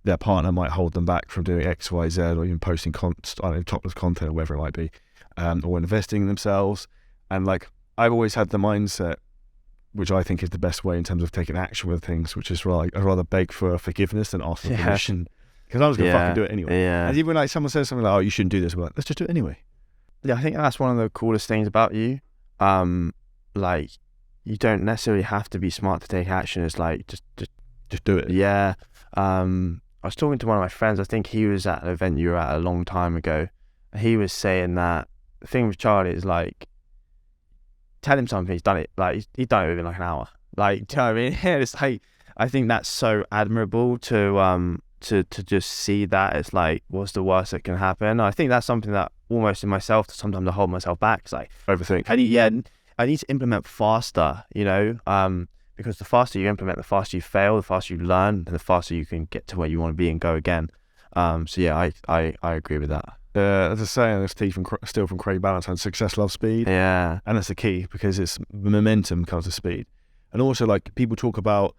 their partner might hold them back from doing X, Y, Z, or even posting topless content or whatever it might be, or investing in themselves. And like, I've always had the mindset, which I think is the best way in terms of taking action with things, which is like, I'd rather beg for forgiveness than ask for permission, because I was going to fucking do it anyway. Yeah. And even like someone says something like, oh, you shouldn't do this, we're like, let's just do it anyway. Yeah, I think that's one of the coolest things about you. Like, you don't necessarily have to be smart to take action. It's like, just do it. Yeah. I was talking to one of my friends. I think he was at an event you were at a long time ago. He was saying that the thing with Charlie is like, tell him something, he's done it. Like, he's done it within like an hour. Like, do you know what I mean? It's like, I think that's so admirable to just see that. It's like, what's the worst that can happen? I think that's something that almost in myself, sometimes I hold myself back. It's like, Overthink. I need to implement faster, you know, because the faster you implement, the faster you fail, the faster you learn, and the faster you can get to where you want to be and go again. So yeah, I agree with that. There's a saying that's still from Craig Ballantyne, success loves speed. Yeah. And that's the key, because it's momentum comes with speed. And also, like, people talk about,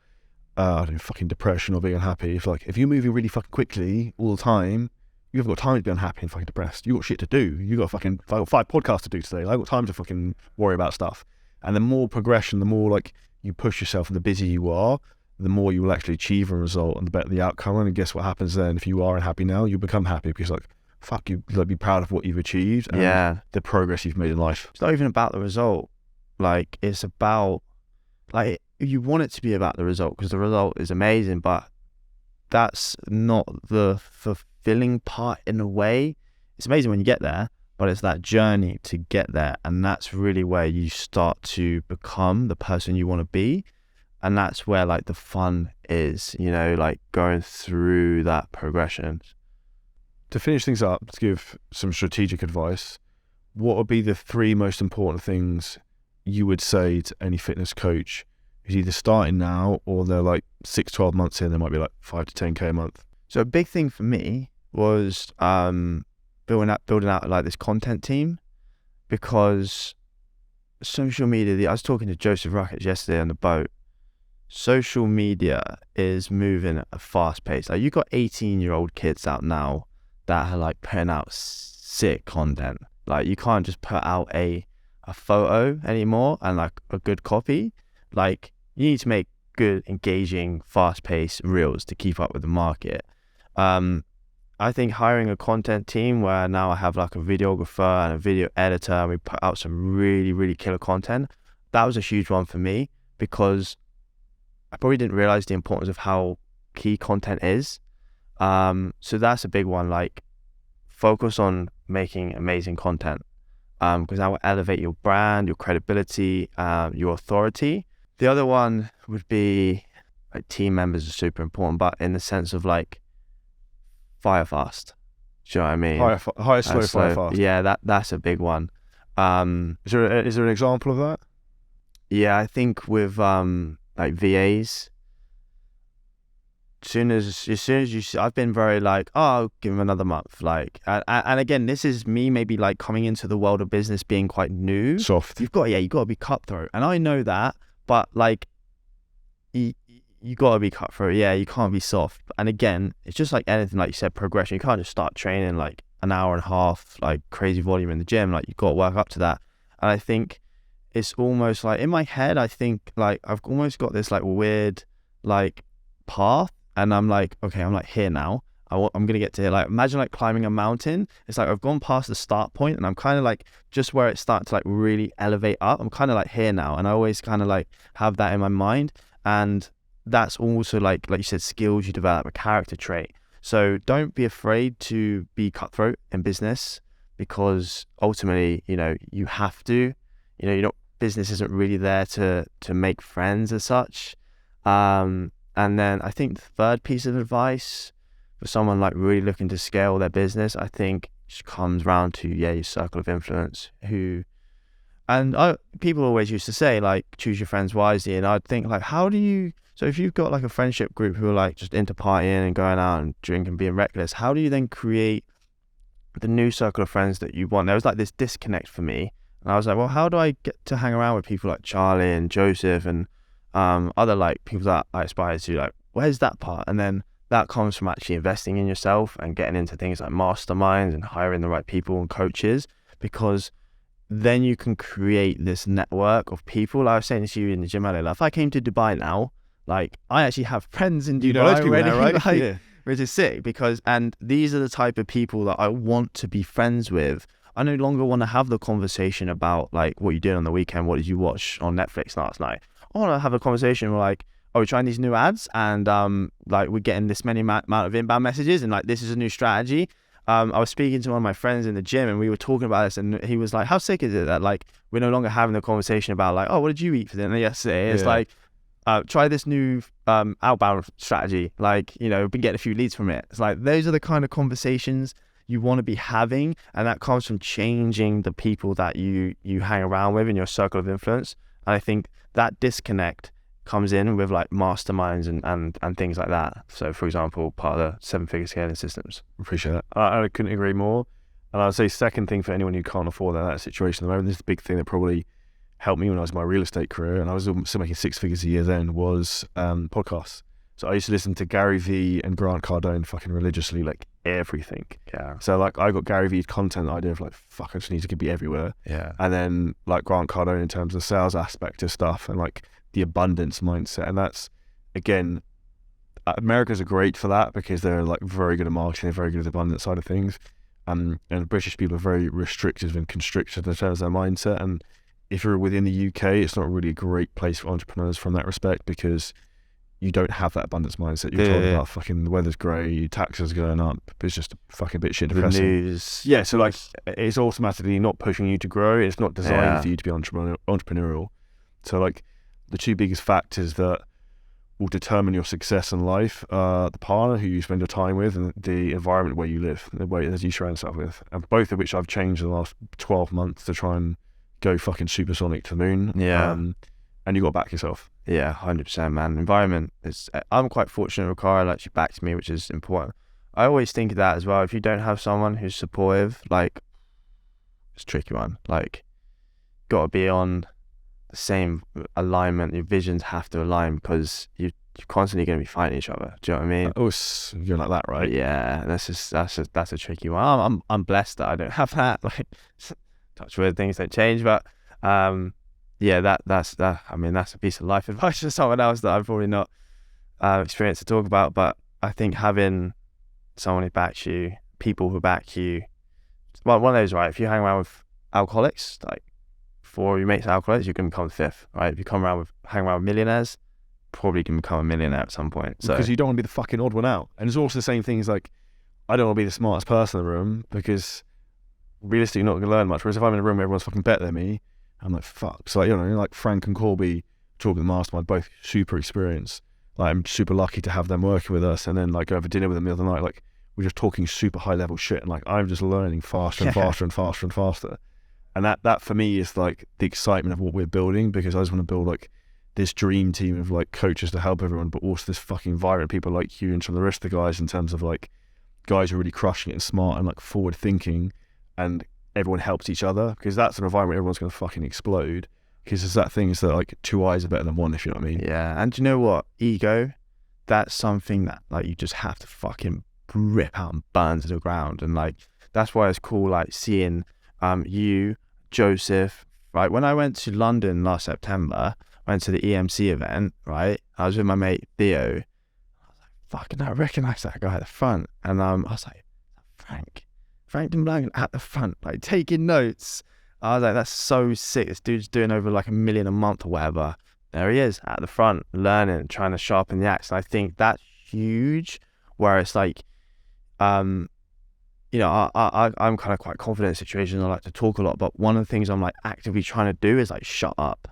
I don't know, fucking depression or being unhappy. If you're moving really fucking quickly all the time, you haven't got time to be unhappy and fucking depressed. You got shit to do. You got fucking 5 podcasts to do today. I've got time to fucking worry about stuff. And the more progression, the more like you push yourself and the busier you are, the more you will actually achieve a result and the better the outcome. And guess what happens then? If you are unhappy now, you become happy, because like, fuck, you like, be proud of what you've achieved and the progress you've made in life. It's not even about the result. Like, it's about, like, you want it to be about the result, because the result is amazing, but that's not the fulfilling part in a way. It's amazing when you get there, but it's that journey to get there, and that's really where you start to become the person you want to be. And that's where like the fun is, you know, like going through that progression. To finish things up, to give some strategic advice, what would be the 3 most important things you would say to any fitness coach who's either starting now or they're like 6-12 months in, they might be like 5 to 10K a month? So a big thing for me was building out like this content team, because social media, I was talking to Joseph Ruckets yesterday on the boat. Social media is moving at a fast pace. Like, you got 18-year-old kids out now that are like putting out sick content. Like, you can't just put out a photo anymore and like a good copy. Like, you need to make good, engaging, fast-paced reels to keep up with the market. I think hiring a content team where now I have like a videographer and a video editor, and we put out some really, really killer content, that was a huge one for me, because I probably didn't realize the importance of how key content is. So that's a big one. Like, focus on making amazing content, because that will elevate your brand, your credibility, your authority. The other one would be like, team members are super important, but in the sense of like, fire fast. Do you know what I mean? Hire slow, fire fast. Yeah, that's a big one. Is there an example of that? Yeah, I think with like VAs, as soon as I've been very like, oh, I'll give him another month. Like, and again, this is me maybe like coming into the world of business being quite new. Soft. You got to be cutthroat, and I know that, but like, you got to be cutthroat. Yeah, you can't be soft. And again, it's just like anything, like you said, progression. You can't just start training like an hour and a half, like crazy volume in the gym. Like, you've got to work up to that. And I think it's almost like in my head, I think like I've almost got this like weird like path, and I'm like, okay, I'm like here now. I'm gonna get to here. Like, imagine like climbing a mountain. It's like I've gone past the start point, and I'm kind of like just where it's starting to like really elevate up. I'm kind of like here now, and I always kind of like have that in my mind. And that's also like you said, skills you develop, a character trait. So don't be afraid to be cutthroat in business, because ultimately, you have to. You're not. Business isn't really there to make friends as such. And then I think the third piece of advice for someone like really looking to scale their business, I think just comes round to your circle of influence. People always used to say like, choose your friends wisely, and I'd think like, so if you've got like a friendship group who are like just into partying and going out and drinking, being reckless, how do you then create the new circle of friends that you want? There was like this disconnect for me. And I was like, well, how do I get to hang around with people like Charlie and Joseph and other like people that I aspire to? Like, where's that part? And then that comes from actually investing in yourself and getting into things like masterminds and hiring the right people and coaches, because then you can create this network of people. Like I was saying to you in the gym earlier, if I came to Dubai now, like I actually have friends in Dubai those people already, now, right? like, Yeah. which is sick, and these are the type of people that I want to be friends with. I no longer want to have the conversation about like what you did on the weekend, what did you watch on Netflix last night. I want to have a conversation where like, oh, we're trying these new ads, and like we're getting this many amount of inbound messages, and like this is a new strategy. I was speaking to one of my friends in the gym, and we were talking about this, and he was like, how sick is it that like we're no longer having the conversation about like, oh, what did you eat for dinner yesterday? It's like, try this new outbound strategy. Like, we've been getting a few leads from it. It's like, those are the kind of conversations you want to be having, and that comes from changing the people that you hang around with in your circle of influence. And I think that disconnect comes in with like masterminds and things like that. So for example, part of the 7-figure scaling systems. Appreciate that. I couldn't agree more. And I'd say second thing for anyone who can't afford that situation at the moment, this is the big thing that probably helped me when I was in my real estate career, and I was still making 6 figures a year then, was podcasts. So I used to listen to Gary Vee and Grant Cardone fucking religiously, like everything. Yeah. So like I got Gary Vee's content idea of like, fuck, I just need to be everywhere. Yeah. And then like Grant Cardone in terms of the sales aspect of stuff and like the abundance mindset. And that's, again, Americans are great for that because they're like very good at marketing, they're very good at the abundance side of things. And British people are very restrictive and constricted in terms of their mindset. And if you're within the UK, it's not really a great place for entrepreneurs from that respect, because you don't have that abundance mindset. You're talking about fucking the weather's grey, taxes going up. It's just a fucking bit shit depressing. The news. Yeah, so like it's automatically not pushing you to grow. It's not designed for you to be entrepreneurial. So like the two biggest factors that will determine your success in life are the partner who you spend your time with and the environment where you live, the way that you surround yourself with. And both of which I've changed in the last 12 months to try and go fucking supersonic to the moon. Yeah. And you got to back yourself. Yeah, 100%, man. Environment is. I'm quite fortunate with Cara, like she backs me, which is important. I always think of that as well. If you don't have someone who's supportive, like it's a tricky one. Like, got to be on the same alignment. Your visions have to align, because you're constantly going to be fighting each other. Do you know what I mean? Oh, you're like that, right? But yeah, that's a tricky one. I'm blessed that I don't have that. Like, touch wood, things don't change, but yeah, that's I mean, that's a piece of life advice for someone else that I've probably not experienced to talk about. But I think having someone who backs you, people who back you, well, one of those, right? If you hang around with alcoholics, like 4 of your mates are alcoholics, you can become the 5th, right? If you hang around with millionaires, probably can become a millionaire at some point. So because you don't want to be the fucking odd one out. And it's also the same thing as like, I don't want to be the smartest person in the room, because realistically you're not going to learn much. Whereas if I'm in a room where everyone's fucking better than me, I'm like, fuck. So like, like Frank and Corby talking the mastermind, both super experienced. Like I'm super lucky to have them working with us, and then like go over dinner with them the other night. Like we're just talking super high level shit, and like I'm just learning faster and faster and faster and faster. And that for me is like the excitement of what we're building, because I just want to build like this dream team of like coaches to help everyone, but also this fucking environment, people like you and some of the rest of the guys, in terms of like guys who are really crushing it and smart and like forward thinking, and everyone helps each other, because that's an environment everyone's going to fucking explode, because it's that thing is that like two eyes are better than one, if you know what I mean. Yeah, and do you know what? Ego, that's something that like you just have to fucking rip out and burn to the ground. And like that's why it's cool like seeing you, Joseph, right? When I went to London last September, went to the EMC event, right? I was with my mate Theo. I was like, fucking I recognise that guy at the front. And I was like, Frank Blanc at the front, like taking notes. I was like, that's so sick. This dude's doing over like $1 million a month or whatever. There he is at the front, learning, trying to sharpen the axe. And I think that's huge, where it's like, I'm kind of quite confident in situations. I like to talk a lot, but one of the things I'm like actively trying to do is like shut up.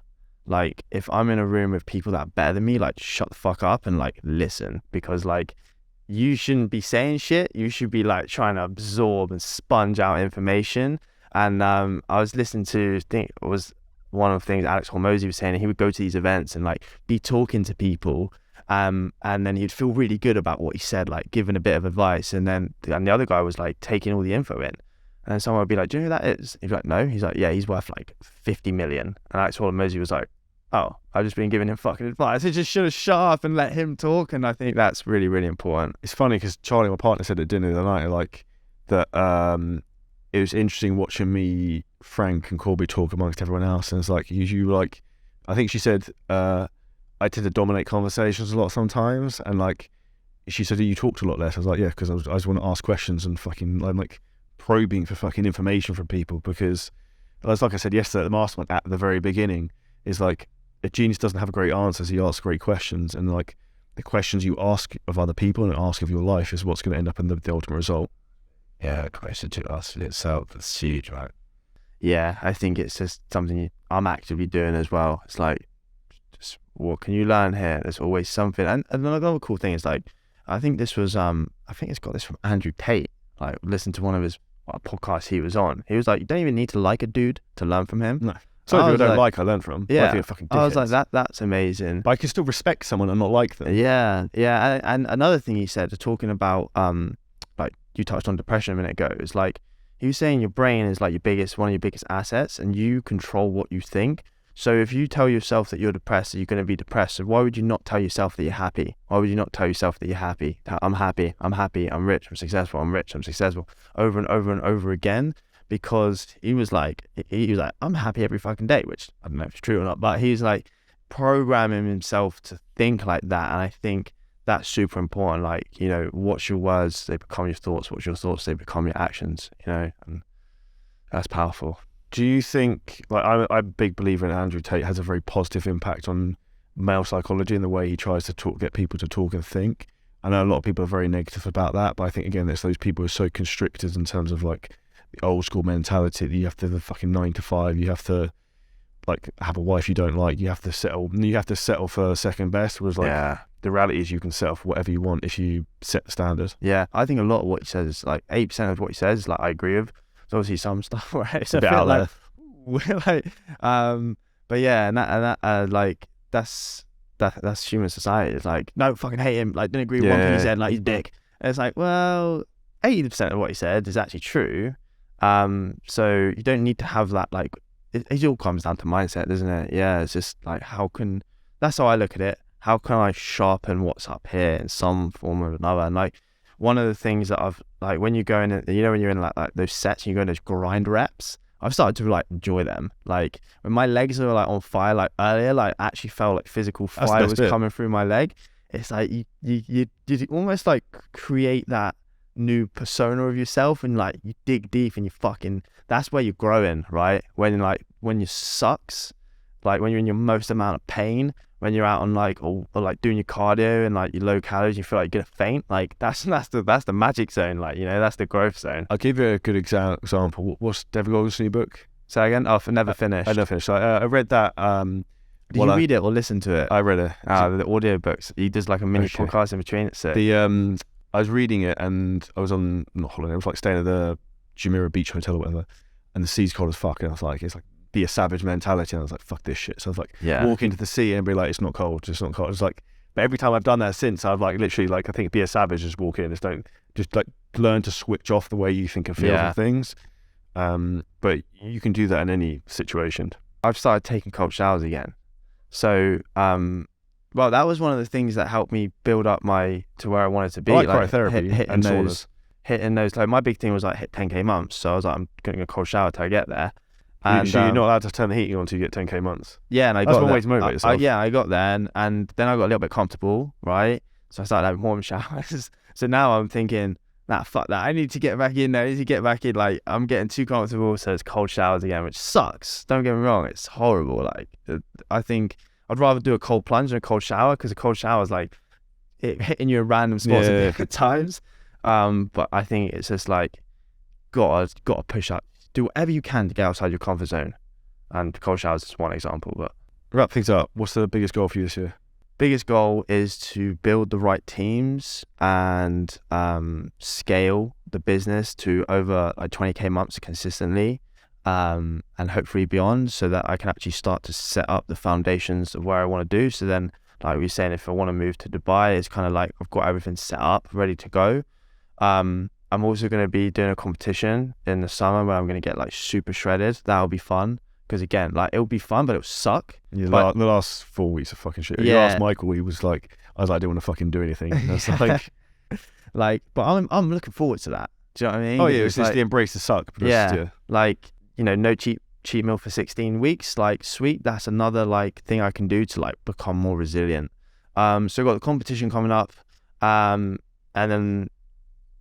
Like if I'm in a room with people that are better than me, like shut the fuck up and like listen, because like you shouldn't be saying shit. You should be like trying to absorb and sponge out information. And I was listening to, I think it was one of the things Alex Hormozy was saying, he would go to these events and like be talking to people, and then he'd feel really good about what he said, like giving a bit of advice, and the other guy was like taking all the info in, and then someone would be like, do you know who that is? He'd be like, no. He's like, yeah, he's worth like 50 million. And Alex Hormozy was like, oh, I've just been giving him fucking advice. I just should have shut up and let him talk. And I think that's really, really important. It's funny because Charlie, my partner, said at dinner the other night, like that it was interesting watching me, Frank and Corby talk amongst everyone else. And it's like, you like, I think she said, I tend to dominate conversations a lot sometimes. And like, she said, you talked a lot less. I was like, yeah, because I just want to ask questions and fucking, I'm like probing for fucking information from people, because like I said yesterday at the mastermind at the very beginning, is like, a genius doesn't have great answers, he asks great questions. And like the questions you ask of other people and ask of your life is what's going to end up in the ultimate result. Yeah, question to ask in itself is huge, right? Yeah, I think it's just something I'm actively doing as well. It's like, just what can you learn here? There's always something. And another cool thing is like, I think this was, I think it's got this from Andrew Tate. Like, listen to one of his podcasts he was on. He was like, you don't even need to like a dude to learn from him. No. Some people I don't like, I learn from. Yeah, I was like, that's amazing. But I can still respect someone and not like them. Yeah. And another thing he said, talking about, like you touched on depression a minute ago, is like, he was saying your brain is like one of your biggest assets, and you control what you think. So if you tell yourself that you're depressed, you're going to be depressed. So why would you not tell yourself that you're happy? Why would you not tell yourself that you're happy? I'm happy, I'm rich, I'm successful, over and over and over again. Because he was like, I'm happy every fucking day, which I don't know if it's true or not, but he's like programming himself to think like that. And I think that's super important. Like, you know, what's your words, they become your thoughts. What's your thoughts, they become your actions, you know, and that's powerful. Do you think, like, I'm a big believer in Andrew Tate has a very positive impact on male psychology in the way he tries to get people to talk and think. I know a lot of people are very negative about that, but I think, again, there's those people who are so constricted in terms of like the old school mentality that you have to the fucking 9 to 5, you have to like have a wife you don't like, you have to settle for second best, whereas like the reality is you can settle for whatever you want if you set the standard. Yeah, I think a lot of what he says is like 8% of what he says is like I agree with. There's obviously some stuff where it's a bit out there. Like, but yeah, and that like that's human society. It's like, no, fucking hate him, like don't agree with one thing he said, like he's a dick. And it's like, well, 80% of what he said is actually true. So you don't need to have that, like, it all comes down to mindset, doesn't it? Yeah, it's just like, that's how I look at it. How can I sharpen what's up here in some form or another? And like, one of the things that I've, like, when you go in, you know, when you're in like those sets and you go in those grind reps, I've started to like enjoy them. Like when my legs are like on fire, like earlier, like actually felt like physical fire was coming through my leg. It's like, you almost like create that new persona of yourself, and like you dig deep and that's where you're growing, right? When you sucks, like when you're in your most amount of pain, when you're out on like or like doing your cardio and like your low calories, you feel like you're gonna faint, like that's the magic zone, like, you know, that's the growth zone. I'll give you a good example. What's David Goggins' new book? Say again? Oh, for Never Finished. I never finished. I read that. Did you read it or listen to it? I read it. The audio books. He does like a mini podcast in between. It's sick. I was reading it and I was on, not holiday, I was like staying at the Jumeirah Beach Hotel or whatever. and the sea's cold as fuck, and I was like, it's like be a savage mentality, and I was like, fuck this shit. So I was like, Yeah. walk into the sea and be like, it's not cold, it's not cold. It's like, but every time I've done that since, I've like literally like, I think be a savage, just walk in, just like learn to switch off the way you think and feel Yeah. of things. But you can do that in any situation. I've started taking cold showers again. So, well, that was one of the things that helped me build up to where I wanted to be. I like cryotherapy and saunas. Hitting those, like my big thing was like hit 10k months. So I was like, I'm getting a cold shower till I get there. And So you're not allowed to turn the heating on until you get 10k months. yeah, and I That's got one there. way to motivate yourself. Yeah, I got there, and then I got a little bit comfortable, right? So I started having warm showers. So now I'm thinking, nah, fuck that. I need to get back in there. I need to get back in. Like, I'm getting too comfortable, so it's cold showers again, which sucks. Don't get me wrong, it's horrible. Like, I think I'd rather do a cold plunge than a cold shower, because a cold shower is like it hitting you in random spots at different times. But I think it's just like gotta push up, do whatever you can to get outside your comfort zone. And cold showers is one example. But Wrap things up. What's the biggest goal for you this year? biggest goal is to build the right teams and scale the business to over like 20k months consistently, and hopefully beyond, so that I can actually start to set up the foundations of where I want to do. So then, like we were saying, if I want to move to Dubai, it's kind of like I've got everything set up, ready to go. I'm also going to be doing a competition in the summer where I'm going to get like super shredded. That'll be fun. Because again, like it'll be fun, but it'll suck. Yeah, But- the last 4 weeks of fucking shit. You Yeah. asked Michael, he was like, I was like, I don't want to fucking do anything. And I was like, Like, but I'm looking forward to that. Do you know what I mean? oh yeah, it's just like, the embrace the suck. But yeah, like, you know, no cheat meal for 16 weeks. Like, sweet. That's another like thing I can do to like become more resilient. So I've got the competition coming up, and then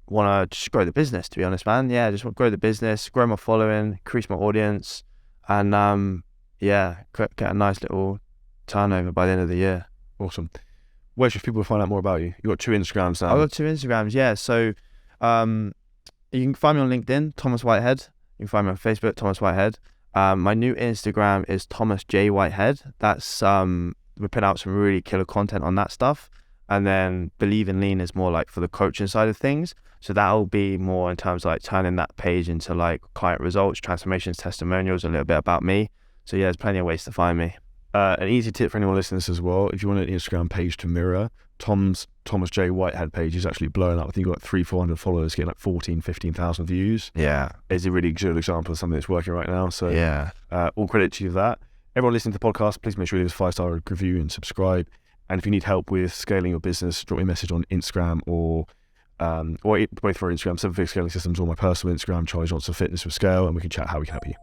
want to just grow the business. To be honest, man. Yeah, just want to grow the business, grow my following, increase my audience, and yeah, get a nice little turnover by the end of the year. Awesome. Where should people find out more about you? You've got 2 Instagrams now. I've got 2 Instagrams, yeah. So you can find me on LinkedIn, Thomas Whitehead. You can find me on Facebook, Thomas Whitehead. My new Instagram is Thomas J Whitehead. That's we put out some really killer content on that stuff. And then Believe in Lean is more like for the coaching side of things. So that'll be more in terms of like turning that page into like client results, transformations, testimonials, a little bit about me. So yeah, there's plenty of ways to find me. An easy tip for anyone listening to this as well, if you want an Instagram page to mirror, Thomas J Whitehead page is actually blowing up. I think you've got like 300-400 followers, getting like 15,000 views. Yeah. It's a really good example of something that's working right now. So Yeah. all credit to you for that. Everyone listening to the podcast, please make sure you leave us a 5-star review and subscribe. And if you need help with scaling your business, drop me a message on Instagram or both for Instagram, 7-Figure Scaling Systems, or my personal Instagram, Charlie Johnson Fitness with Scale, and we can chat how we can help you.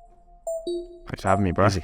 Thanks for having me, bro. Easy.